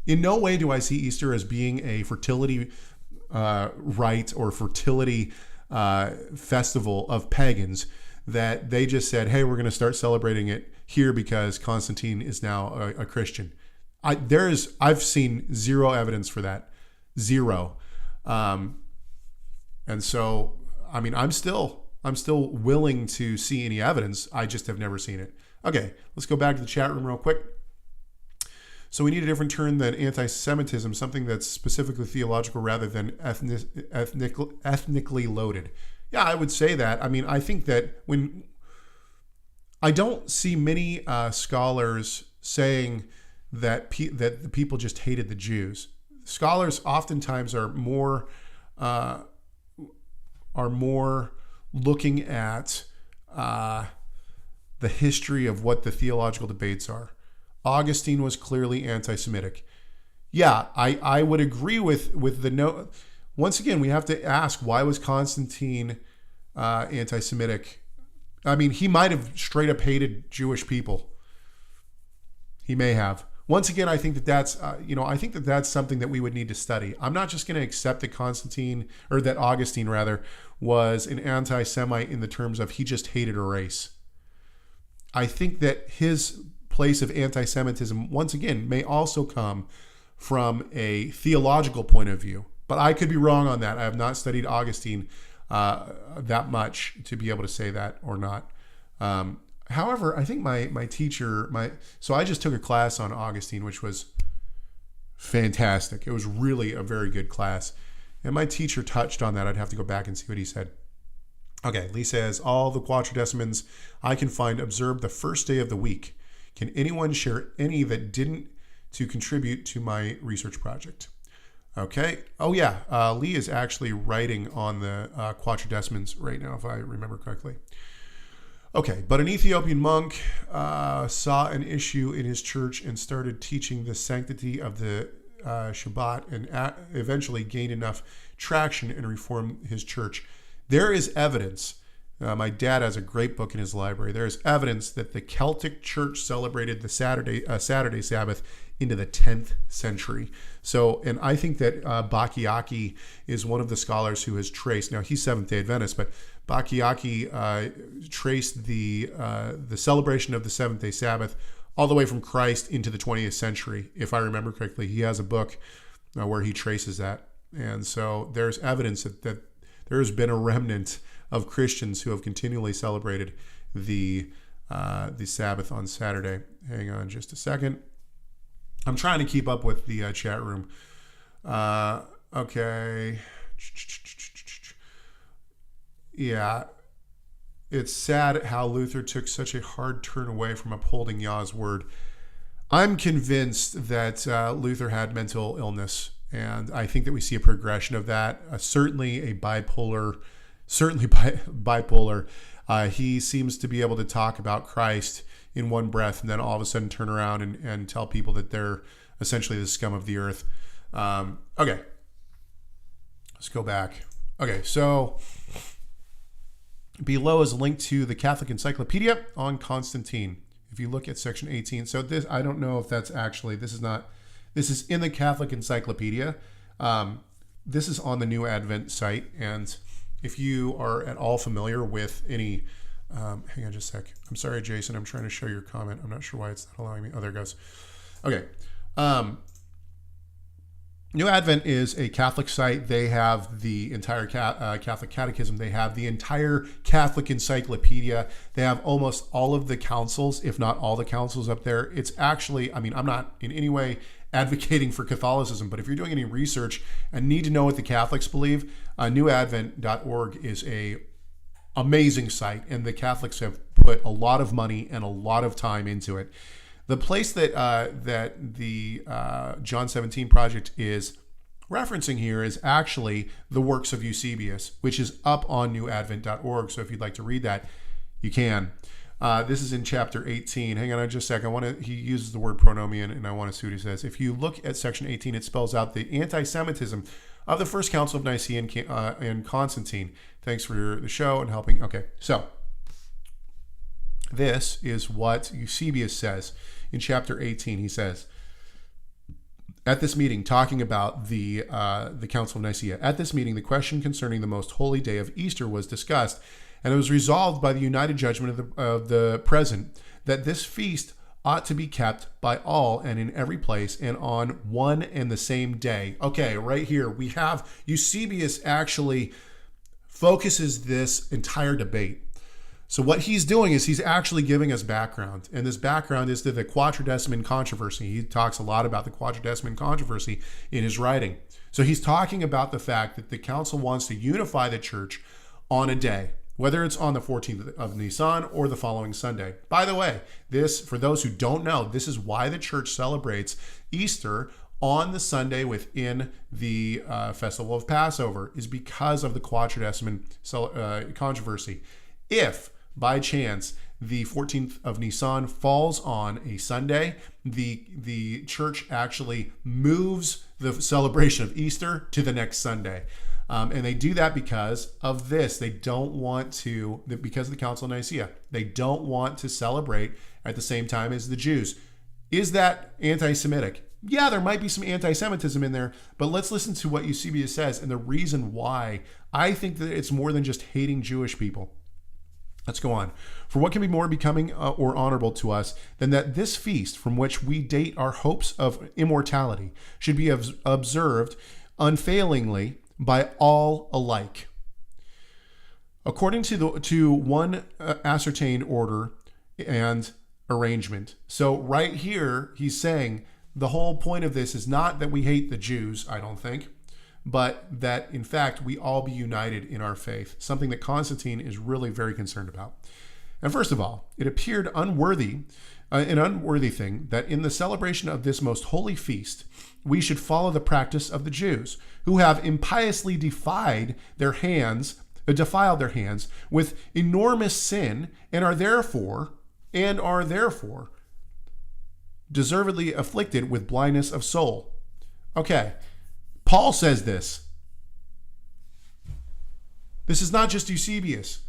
in no way do I see Easter as being a fertility rite or fertility festival of pagans that they just said, hey, we're going to start celebrating it here because Constantine is now a Christian. I've seen zero evidence for that. Zero. And so, I mean, I'm still willing to see any evidence. I just have never seen it. Okay, let's go back to the chat room real quick. So we need a different term than anti-Semitism, something that's specifically theological rather than ethnically loaded. Yeah, I would say that. I mean, I think that I don't see many scholars saying that that the people just hated the Jews. Scholars oftentimes are more looking at the history of what the theological debates are. Augustine was clearly anti-Semitic. Yeah, I would agree with the note. Once again, we have to ask, why was Constantine anti-Semitic? I mean, he might have straight up hated Jewish people. He may have. once again, I think that that's something that we would need to study. I'm not just going to accept that Augustine was an anti-Semite in the terms of he just hated a race. I think that his place of anti-Semitism, once again, may also come from a theological point of view. But I could be wrong on that. I have not studied Augustine that much to be able to say that or not. However, I think my teacher, so I just took a class on Augustine, which was fantastic. It was really a very good class. And my teacher touched on that. I'd have to go back and see what he said. Okay, Lee says, all the Quatrodecimans I can find observed the first day of the week. Can anyone share any that didn't to contribute to my research project? Okay. Oh, yeah. Lee is actually writing on the Quatrodecimans right now, if I remember correctly. Okay. But an Ethiopian monk saw an issue in his church and started teaching the sanctity of the Shabbat and eventually gained enough traction and reformed his church. There is evidence. My dad has a great book in his library. There is evidence that the Celtic church celebrated the Saturday Sabbath into the 10th century. So, and I think that Bacchiacchi is one of the scholars who has traced, now he's Seventh-day Adventist, but Bacchiacchi traced the celebration of the Seventh-day Sabbath all the way from Christ into the 20th century, if I remember correctly. He has a book where he traces that. And so there's evidence that there has been a remnant of Christians who have continually celebrated the Sabbath on Saturday. Hang on just a second. I'm trying to keep up with the chat room. Okay. Yeah. It's sad how Luther took such a hard turn away from upholding Yah's word. I'm convinced that Luther had mental illness, and I think that we see a progression of that. Certainly bipolar. He seems to be able to talk about Christ in one breath and then all of a sudden turn around and tell people that they're essentially the scum of the earth. Okay. Let's go back. Okay, so below is a link to the Catholic Encyclopedia on Constantine. If you look at section 18. So this, I don't know if that's actually, this is in the Catholic Encyclopedia. This is on the New Advent site. And if you are at all familiar with any, hang on just a sec. I'm sorry, Jason, I'm trying to show your comment. I'm not sure why it's not allowing me. Oh, there it goes. Okay. New Advent is a Catholic site. They have the entire Catholic Catechism. They have the entire Catholic Encyclopedia. They have almost all of the councils, if not all the councils up there. It's actually, I mean, I'm not in any way advocating for Catholicism, but if you're doing any research and need to know what the Catholics believe, newadvent.org is a amazing site, and the Catholics have put a lot of money and a lot of time into it. The place that the John 17 project is referencing here is actually the works of Eusebius, which is up on newadvent.org. So if you'd like to read that, you can. This is in chapter 18. Hang on just a second. He uses the word pronomian, and I want to see what he says. If you look at section 18, it spells out the anti-Semitism of the First Council of Nicaea and Constantine. Thanks for the show and helping. Okay, so this is what Eusebius says. In chapter 18, he says, at this meeting, talking about the Council of Nicaea, at this meeting, the question concerning the most holy day of Easter was discussed, and it was resolved by the united judgment of the present that this feast ought to be kept by all and in every place and on one and the same day. Okay, right here, we have Eusebius actually focuses this entire debate. So what he's doing is he's actually giving us background, and this background is to the Quatrodeciman controversy. He talks a lot about the Quatrodeciman controversy in his writing. So he's talking about the fact that the council wants to unify the church on a day, whether it's on the 14th of Nisan or the following Sunday. By the way, this, for those who don't know, this is why the church celebrates Easter on the Sunday within the festival of Passover, is because of the Quatrodeciman controversy. If by chance the 14th of Nisan falls on a Sunday, the church actually moves the celebration of Easter to the next Sunday. And they do that because of this. They don't want to, because of the Council of Nicaea, they don't want to celebrate at the same time as the Jews. Is that anti-Semitic? Yeah, there might be some anti-Semitism in there, but let's listen to what Eusebius says and the reason why I think that it's more than just hating Jewish people. Let's go on. For what can be more becoming or honorable to us than that this feast, from which we date our hopes of immortality, should be observed unfailingly by all alike, according to one ascertained order and arrangement. So right here, he's saying the whole point of this is not that we hate the Jews, I don't think, but that in fact we all be united in our faith, something that Constantine is really very concerned about. And first of all, it appeared an unworthy thing that in the celebration of this most holy feast, we should follow the practice of the Jews, who have impiously defiled their hands with enormous sin and are therefore deservedly afflicted with blindness of soul. Okay, Paul says this. This is not just Eusebius.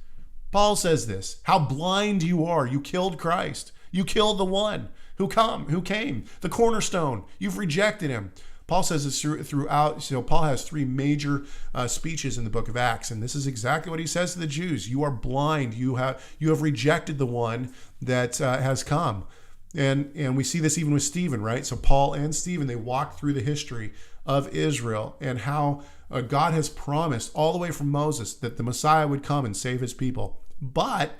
Paul says this. How blind you are. You killed Christ. You killed the one who came, the cornerstone. You've rejected him. Paul says this throughout. So Paul has three major speeches in the book of Acts, and this is exactly what he says to the Jews. You are blind. You have rejected the one that has come. And we see this even with Stephen, right? So Paul and Stephen, they walk through the history of Israel and how God has promised all the way from Moses that the Messiah would come and save his people. But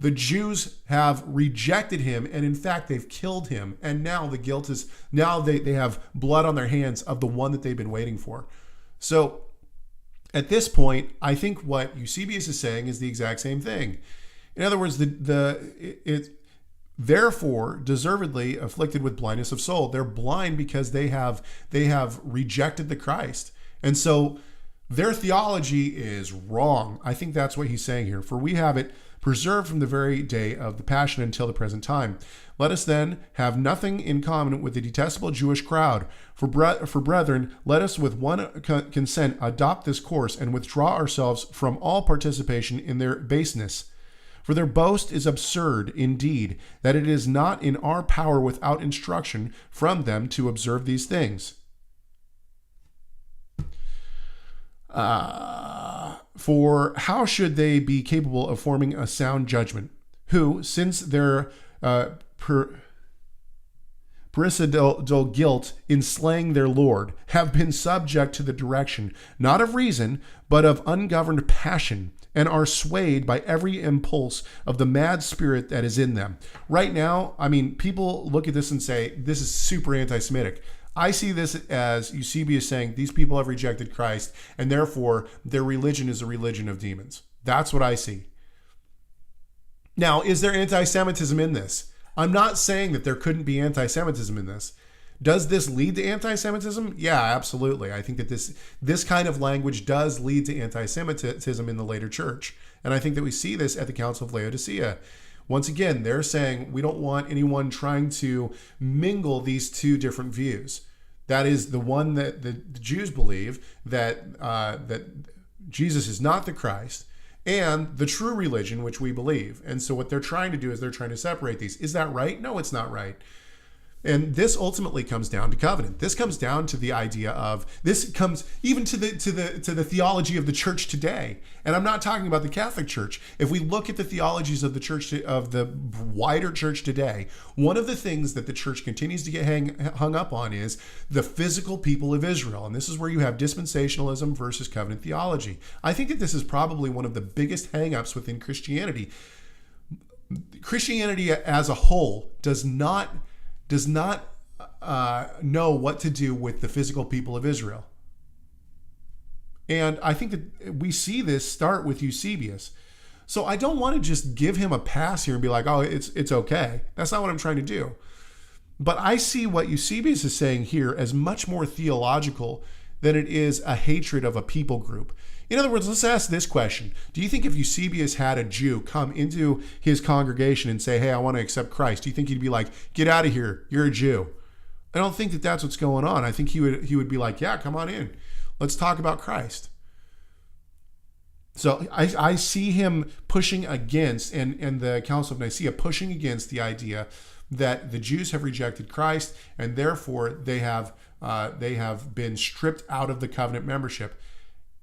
the Jews have rejected him, and in fact, they've killed him. And now the guilt is, now they have blood on their hands of the one that they've been waiting for. So at this point, I think what Eusebius is saying is the exact same thing. In other words, therefore, deservedly afflicted with blindness of soul. They're blind because they have rejected the Christ. And so their theology is wrong. I think that's what he's saying here. For we have it preserved from the very day of the Passion until the present time. Let us then have nothing in common with the detestable Jewish crowd. For brethren, let us with one consent adopt this course and withdraw ourselves from all participation in their baseness. For their boast is absurd indeed, that it is not in our power without instruction from them to observe these things. For how should they be capable of forming a sound judgment, who, since their parricidal guilt in slaying their Lord, have been subject to the direction, not of reason, but of ungoverned passion, and are swayed by every impulse of the mad spirit that is in them. Right now, I mean, people look at this and say, this is super anti-Semitic. I see this as Eusebius saying these people have rejected Christ, and therefore their religion is a religion of demons. That's what I see. Now, is there anti-Semitism in this? I'm not saying that there couldn't be anti-Semitism in this. Does this lead to anti-Semitism? Yeah, absolutely. I think that this kind of language does lead to anti-Semitism in the later church. And I think that we see this at the Council of Laodicea. Once again, they're saying we don't want anyone trying to mingle these two different views. That is the one that the Jews believe, that Jesus is not the Christ, and the true religion, which we believe. And so what they're trying to do is they're trying to separate these. Is that right? No, it's not right. And this ultimately comes down to covenant. This comes down to the idea of, this comes even to the theology of the church today. And I'm not talking about the Catholic Church. If we look at the theologies of the church, of the wider church today, one of the things that the church continues to get hung up on is the physical people of Israel. And this is where you have dispensationalism versus covenant theology. I think that this is probably one of the biggest hang-ups within Christianity. Christianity as a whole does not know what to do with the physical people of Israel. And I think that we see this start with Eusebius. So I don't want to just give him a pass here and be like, oh, it's okay. That's not what I'm trying to do. But I see what Eusebius is saying here as much more theological than it is a hatred of a people group. In other words, let's ask this question. Do you think if Eusebius had a Jew come into his congregation and say, hey, I want to accept Christ, do you think he'd be like, get out of here, you're a Jew? I don't think that that's what's going on. I think he would be like, yeah, come on in. Let's talk about Christ. So I see him pushing against, and the Council of Nicaea pushing against the idea that the Jews have rejected Christ, and therefore they have been stripped out of the covenant membership.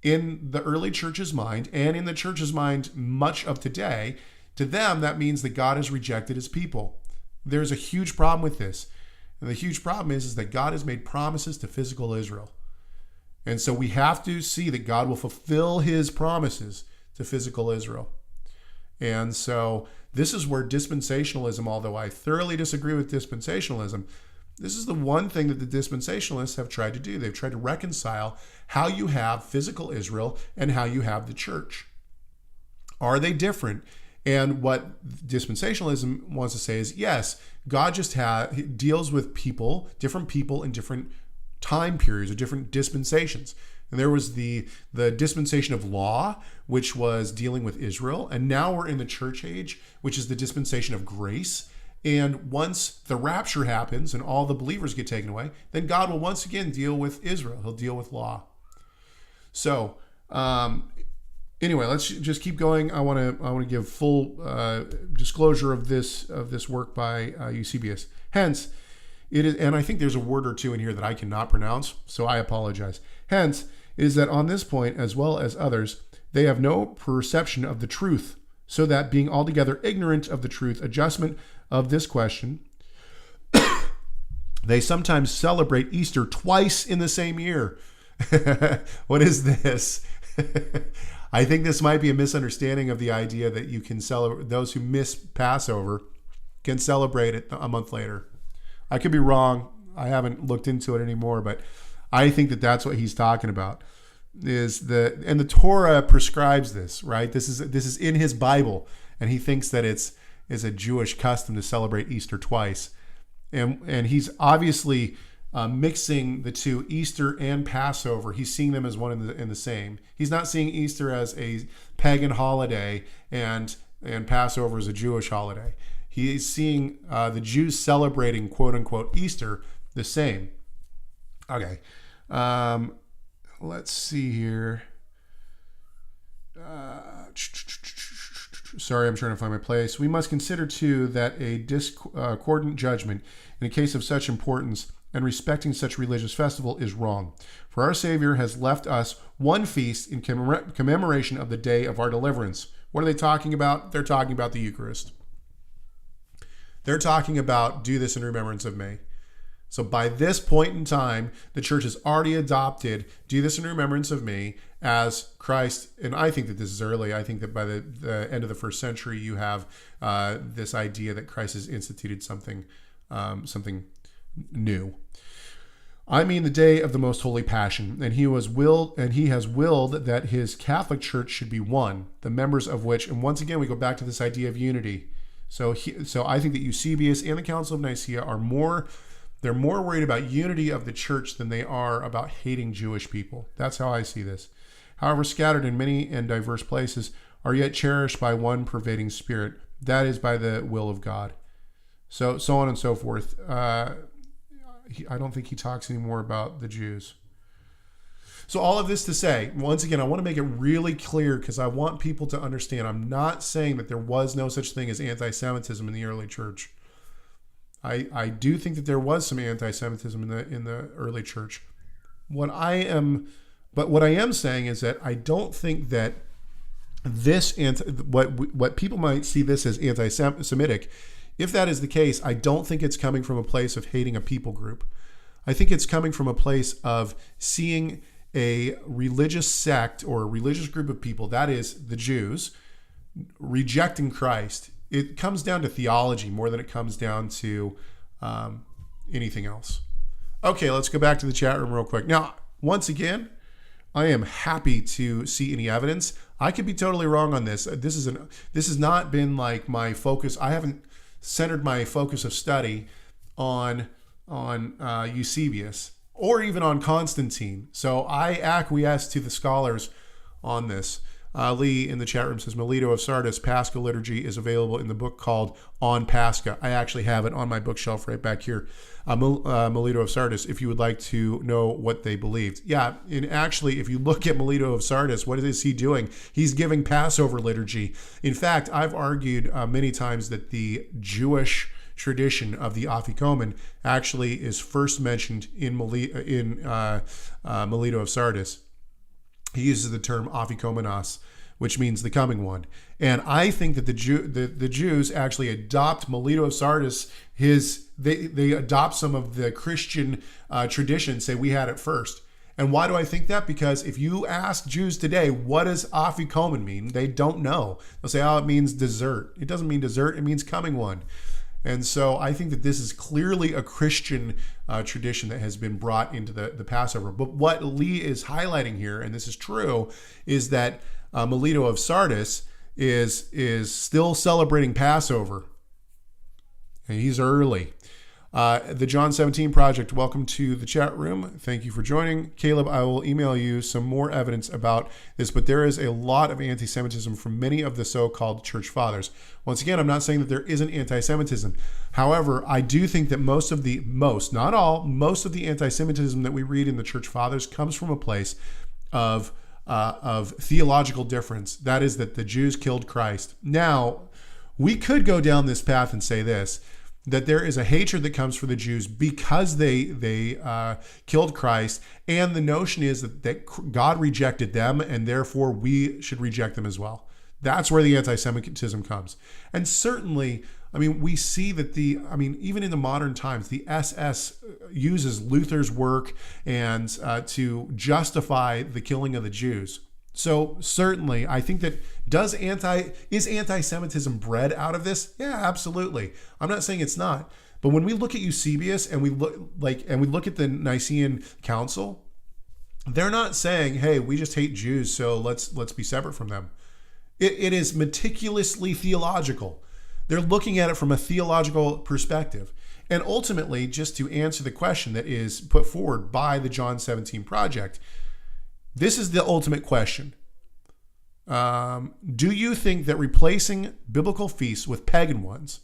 In the early church's mind, and in the church's mind much of today, to them that means that God has rejected his people. There's a huge problem with this. And the huge problem is that God has made promises to physical Israel. And so we have to see that God will fulfill his promises to physical Israel. And so this is where dispensationalism, although I thoroughly disagree with dispensationalism, this is the one thing that the dispensationalists have tried to do. They've tried to reconcile how you have physical Israel and how you have the church. Are they different? And what dispensationalism wants to say is, yes, God just deals with people, different people in different time periods or different dispensations. And there was the dispensation of law, which was dealing with Israel. And now we're in the church age, which is the dispensation of grace. And once the rapture happens and all the believers get taken away, then God will once again deal with Israel. He'll deal with law. So anyway, let's just keep going. I want to give full disclosure of this work by Eusebius. Hence, it is, and I think there's a word or two in here that I cannot pronounce, so I apologize. Hence, it is that on this point, as well as others, they have no perception of the truth, so that being altogether ignorant of the truth adjustment of this question, they sometimes celebrate Easter twice in the same year. What is this? I think this might be a misunderstanding of the idea that you can celebrate, those who miss Passover can celebrate it a month later. I could be wrong. I haven't looked into it anymore, but I think that that's what he's talking about. And the Torah prescribes this, right? This is in his Bible, and he thinks that it's a Jewish custom to celebrate Easter twice, and he's obviously mixing the two, Easter and Passover. He's seeing them as one in the same. He's not seeing Easter as a pagan holiday and Passover as a Jewish holiday. He's seeing the Jews celebrating quote unquote Easter the same. Okay. Let's see here. Sorry, I'm trying to find my place. We must consider, too, that a discordant judgment in a case of such importance and respecting such religious festival is wrong. For our Savior has left us one feast in commemoration of the day of our deliverance. What are they talking about? They're talking about the Eucharist. They're talking about do this in remembrance of me. So by this point in time, the church has already adopted do this in remembrance of me as Christ. And I think that this is early. I think that by the end of the first century, you have this idea that Christ has instituted something new. I mean the day of the most holy passion, and he has willed that his Catholic Church should be one, the members of which, and once again we go back to this idea of unity. So I think that Eusebius and the Council of Nicaea are more worried about unity of the church than they are about hating Jewish people. That's how I see this. However, scattered in many and diverse places, are yet cherished by one pervading spirit, that is by the will of God. So on and so forth. I don't think he talks anymore about the Jews. So all of this to say, once again, I want to make it really clear because I want people to understand I'm not saying that there was no such thing as anti-Semitism in the early church. I do think that there was some anti-Semitism in the early church. What I am saying is that I don't think that what people might see this as anti-Semitic. If that is the case, I don't think it's coming from a place of hating a people group. I think it's coming from a place of seeing a religious sect or a religious group of people, that is the Jews, rejecting Christ. It comes down to theology more than it comes down to anything else. Okay, let's go back to the chat room real quick. Now, once again, I am happy to see any evidence. I could be totally wrong on this. This has not been like my focus. I haven't centered my focus of study on Eusebius or even on Constantine. So I acquiesce to the scholars on this. Lee in the chat room says, Melito of Sardis, Paschal Liturgy is available in the book called On Pascha. I actually have it on my bookshelf right back here. Melito of Sardis, if you would like to know what they believed. Yeah, and actually, if you look at Melito of Sardis, what is he doing? He's giving Passover liturgy. In fact, I've argued many times that the Jewish tradition of the Afikomen actually is first mentioned in Melito of Sardis. He uses the term Afikomenos, which means the coming one. And I think that the Jews actually adopt Melito of Sardis. They adopt some of the Christian tradition, say we had it first. And why do I think that? Because if you ask Jews today, what does Afikomen mean? They don't know. They'll say, oh, it means dessert. It doesn't mean dessert. It means coming one. And so I think that this is clearly a Christian tradition that has been brought into the Passover. But what Lee is highlighting here, and this is true, is that Melito of Sardis is still celebrating Passover. And he's early. The John 17 Project, welcome to the chat room. Thank you for joining. Caleb, I will email you some more evidence about this, but there is a lot of anti-Semitism from many of the so-called church fathers. Once again, I'm not saying that there isn't anti-Semitism. However, I do think that most of the anti-Semitism that we read in the church fathers comes from a place of theological difference. That is, that the Jews killed Christ. Now, we could go down this path and say this, that there is a hatred that comes for the Jews because they killed Christ, and the notion is that God rejected them, and therefore we should reject them as well. That's where the anti-Semitism comes. And certainly, I mean, we see that even in the modern times, the SS uses Luther's work and to justify the killing of the Jews. So certainly, I think that is anti-Semitism bred out of this? Yeah, absolutely. I'm not saying it's not. But when we look at Eusebius and we look at the Nicene Council, they're not saying, "Hey, we just hate Jews, so let's be separate from them." It is meticulously theological. They're looking at it from a theological perspective. And ultimately, just to answer the question that is put forward by the John 17 Project, this is the ultimate question. Do you think that replacing biblical feasts with pagan ones,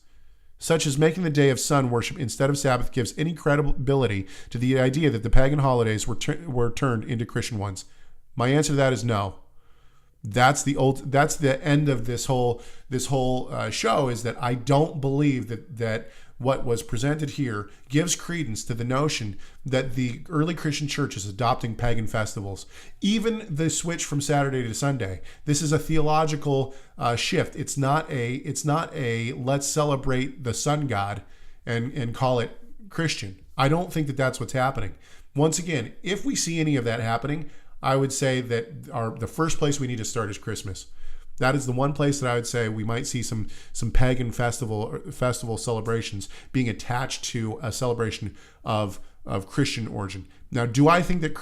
such as making the day of sun worship instead of Sabbath, gives any credibility to the idea that the pagan holidays were turned into Christian ones? My answer to that is no. That's the end of this whole show, is that I don't believe that what was presented here gives credence to the notion that the early Christian church is adopting pagan festivals. Even the switch from Saturday to Sunday, this is a theological shift. It's not a let's celebrate the sun god and call it Christian. I don't think that that's what's happening. Once again, if we see any of that happening, I would say that the first place we need to start is Christmas. That is the one place that I would say we might see some pagan festival celebrations being attached to a celebration of Christian origin. Now, do I think that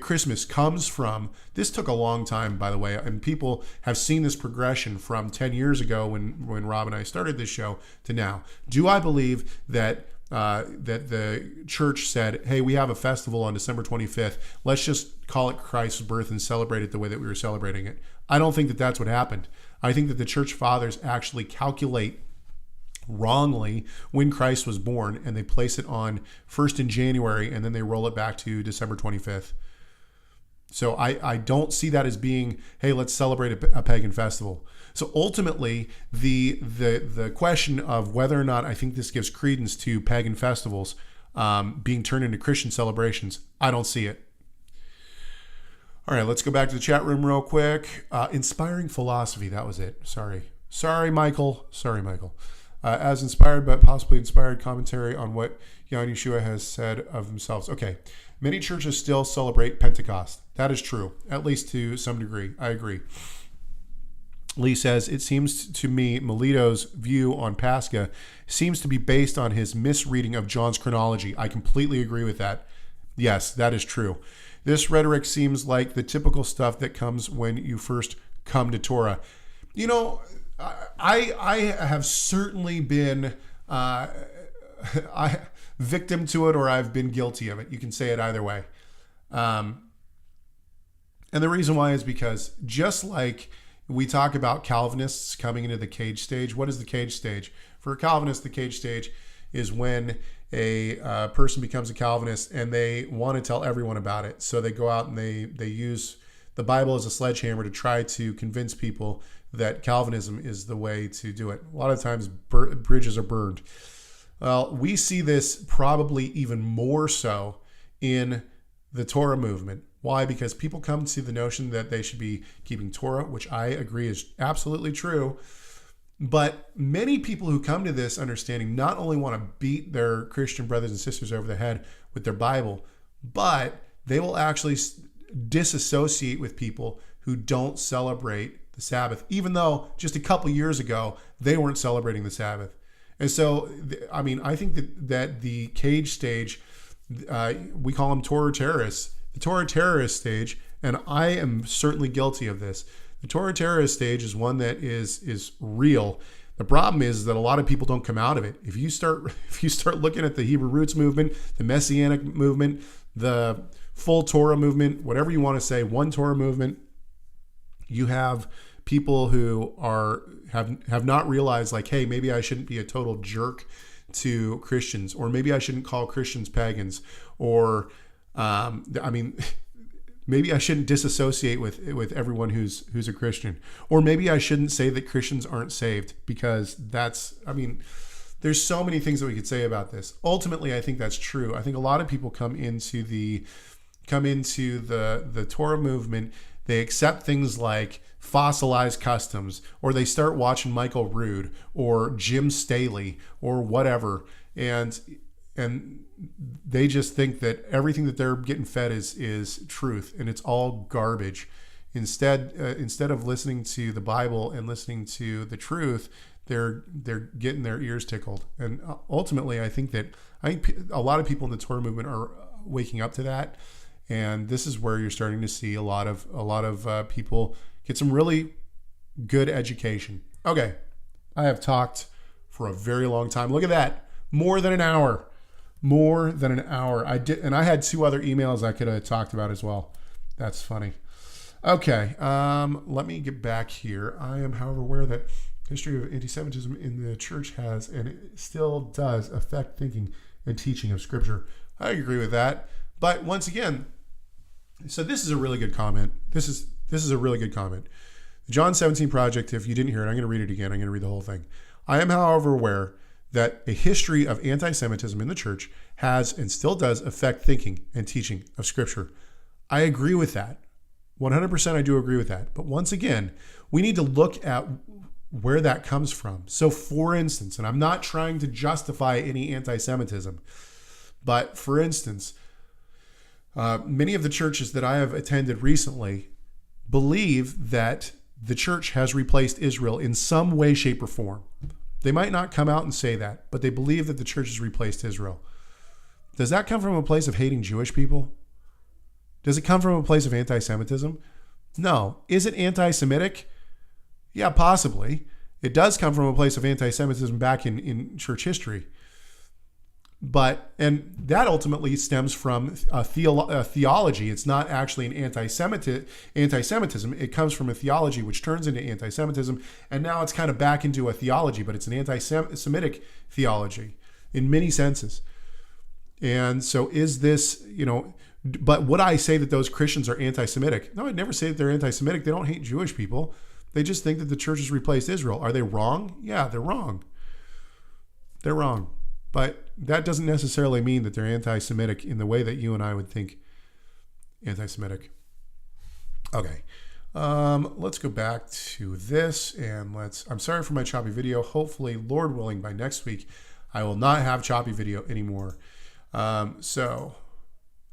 Christmas comes from, this took a long time, by the way, and people have seen this progression from 10 years ago when Rob and I started this show to now. Do I believe that the church said, hey, we have a festival on December 25th. Let's just call it Christ's birth and celebrate it the way that we were celebrating it? I don't think that that's what happened. I think that the church fathers actually calculate wrongly when Christ was born, and they place it on first in January, and then they roll it back to December 25th. So I don't see that as being, hey, let's celebrate a pagan festival. So ultimately, the question of whether or not I think this gives credence to pagan festivals being turned into Christian celebrations, I don't see it. All right, let's go back to the chat room real quick. Inspiring philosophy, that was it. Sorry, Michael. As inspired, but possibly inspired commentary on what Yahweh Yeshua has said of themselves. Okay, many churches still celebrate Pentecost. That is true, at least to some degree. I agree. Lee says, it seems to me Melito's view on Pascha seems to be based on his misreading of John's chronology. I completely agree with that. Yes, that is true. This rhetoric seems like the typical stuff that comes when you first come to Torah. You know, I have certainly been victim to it, or I've been guilty of it. You can say it either way. And the reason why is because just like we talk about Calvinists coming into the cage stage, what is the cage stage? For a Calvinist, the cage stage is when a person becomes a Calvinist and they want to tell everyone about it. So they go out and they use the Bible as a sledgehammer to try to convince people that Calvinism is the way to do it. A lot of times bridges are burned. Well, we see this probably even more so in the Torah movement. Why? Because people come to the notion that they should be keeping Torah, which I agree is absolutely true. But many people who come to this understanding not only want to beat their Christian brothers and sisters over the head with their Bible, but they will actually disassociate with people who don't celebrate the Sabbath, even though just a couple years ago, they weren't celebrating the Sabbath. And so, I mean, I think that the cage stage, we call them Torah terrorists, the Torah terrorist stage, and I am certainly guilty of this. The Torah terrorist stage is one that is real. The problem is that a lot of people don't come out of it. If you start looking at the Hebrew roots movement, the Messianic movement, the full Torah movement, whatever you want to say, one Torah movement, you have people who have not realized, like, hey, maybe I shouldn't be a total jerk to Christians, or maybe I shouldn't call Christians pagans, or maybe I shouldn't disassociate with everyone who's a Christian, or maybe I shouldn't say that Christians aren't saved, because there's so many things that we could say about this. Ultimately, I think that's true. I think a lot of people come into the Torah movement. They accept things like fossilized customs, or they start watching Michael Rood or Jim Staley or whatever, and they just think that everything that they're getting fed is truth, and it's all garbage. Instead of listening to the Bible and listening to the truth, they're getting their ears tickled. And ultimately, I think a lot of people in the Torah movement are waking up to that, and this is where you're starting to see a lot of people get some really good education. Okay, I have talked for a very long time. Look at that, more than an hour. I had 2 other emails I could have talked about as well. That's funny. Okay, let me get back here. I am, however, aware that history of anti-Semitism in the church has, and it still does, affect thinking and teaching of Scripture. I agree with that. But once again, so this is a really good comment. This is a really good comment. The John 17 Project, if you didn't hear it, I'm going to read it again. I'm going to read the whole thing. I am, however, aware that a history of anti-Semitism in the church has and still does affect thinking and teaching of Scripture. I agree with that. 100% I do agree with that. But once again, we need to look at where that comes from. So for instance, and I'm not trying to justify any anti-Semitism, but for instance, many of the churches that I have attended recently believe that the church has replaced Israel in some way, shape, or form. They might not come out and say that, but they believe that the church has replaced Israel. Does that come from a place of hating Jewish people? Does it come from a place of anti-Semitism? No. Is it anti-Semitic? Yeah, possibly. It does come from a place of anti-Semitism back in church history. And that ultimately stems from a theology. It's not actually an anti-Semitism. It comes from a theology which turns into anti-Semitism, and now it's kind of back into a theology, but it's an anti-Semitic theology in many senses. And so is this, but would I say that those Christians are anti-Semitic? No, I'd never say that they're anti-Semitic. They don't hate Jewish people. They just think that the church has replaced Israel. Are they wrong? Yeah, they're wrong. They're wrong. But that doesn't necessarily mean that they're anti-Semitic in the way that you and I would think anti-Semitic. Okay. Let's go back to this, and I'm sorry for my choppy video. Hopefully, Lord willing, by next week, I will not have choppy video anymore. So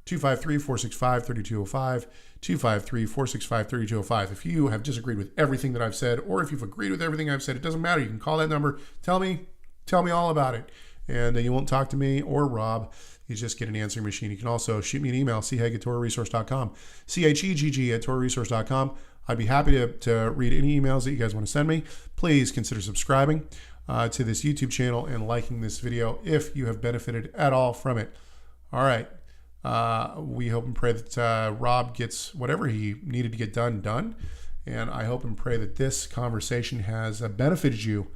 253-465-3205, 253-465-3205. If you have disagreed with everything that I've said, or if you've agreed with everything I've said, it doesn't matter. You can call that number. Tell me all about it. And you won't talk to me or Rob. You just get an answering machine. You can also shoot me an email, chegg@torahresource.com, chegg@torahresource.com. I'd be happy to read any emails that you guys want to send me. Please consider subscribing to this YouTube channel and liking this video if you have benefited at all from it. All right. We hope and pray that Rob gets whatever he needed to get done. And I hope and pray that this conversation has benefited you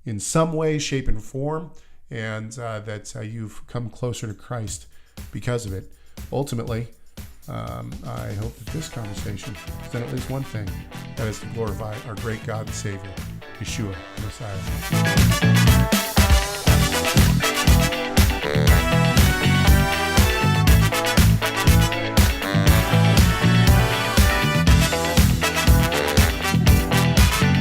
in some way, shape, and form, and that you've come closer to Christ because of it. Ultimately, I hope that this conversation has done at least one thing, that is to glorify our great God and Savior, Yeshua, the Messiah.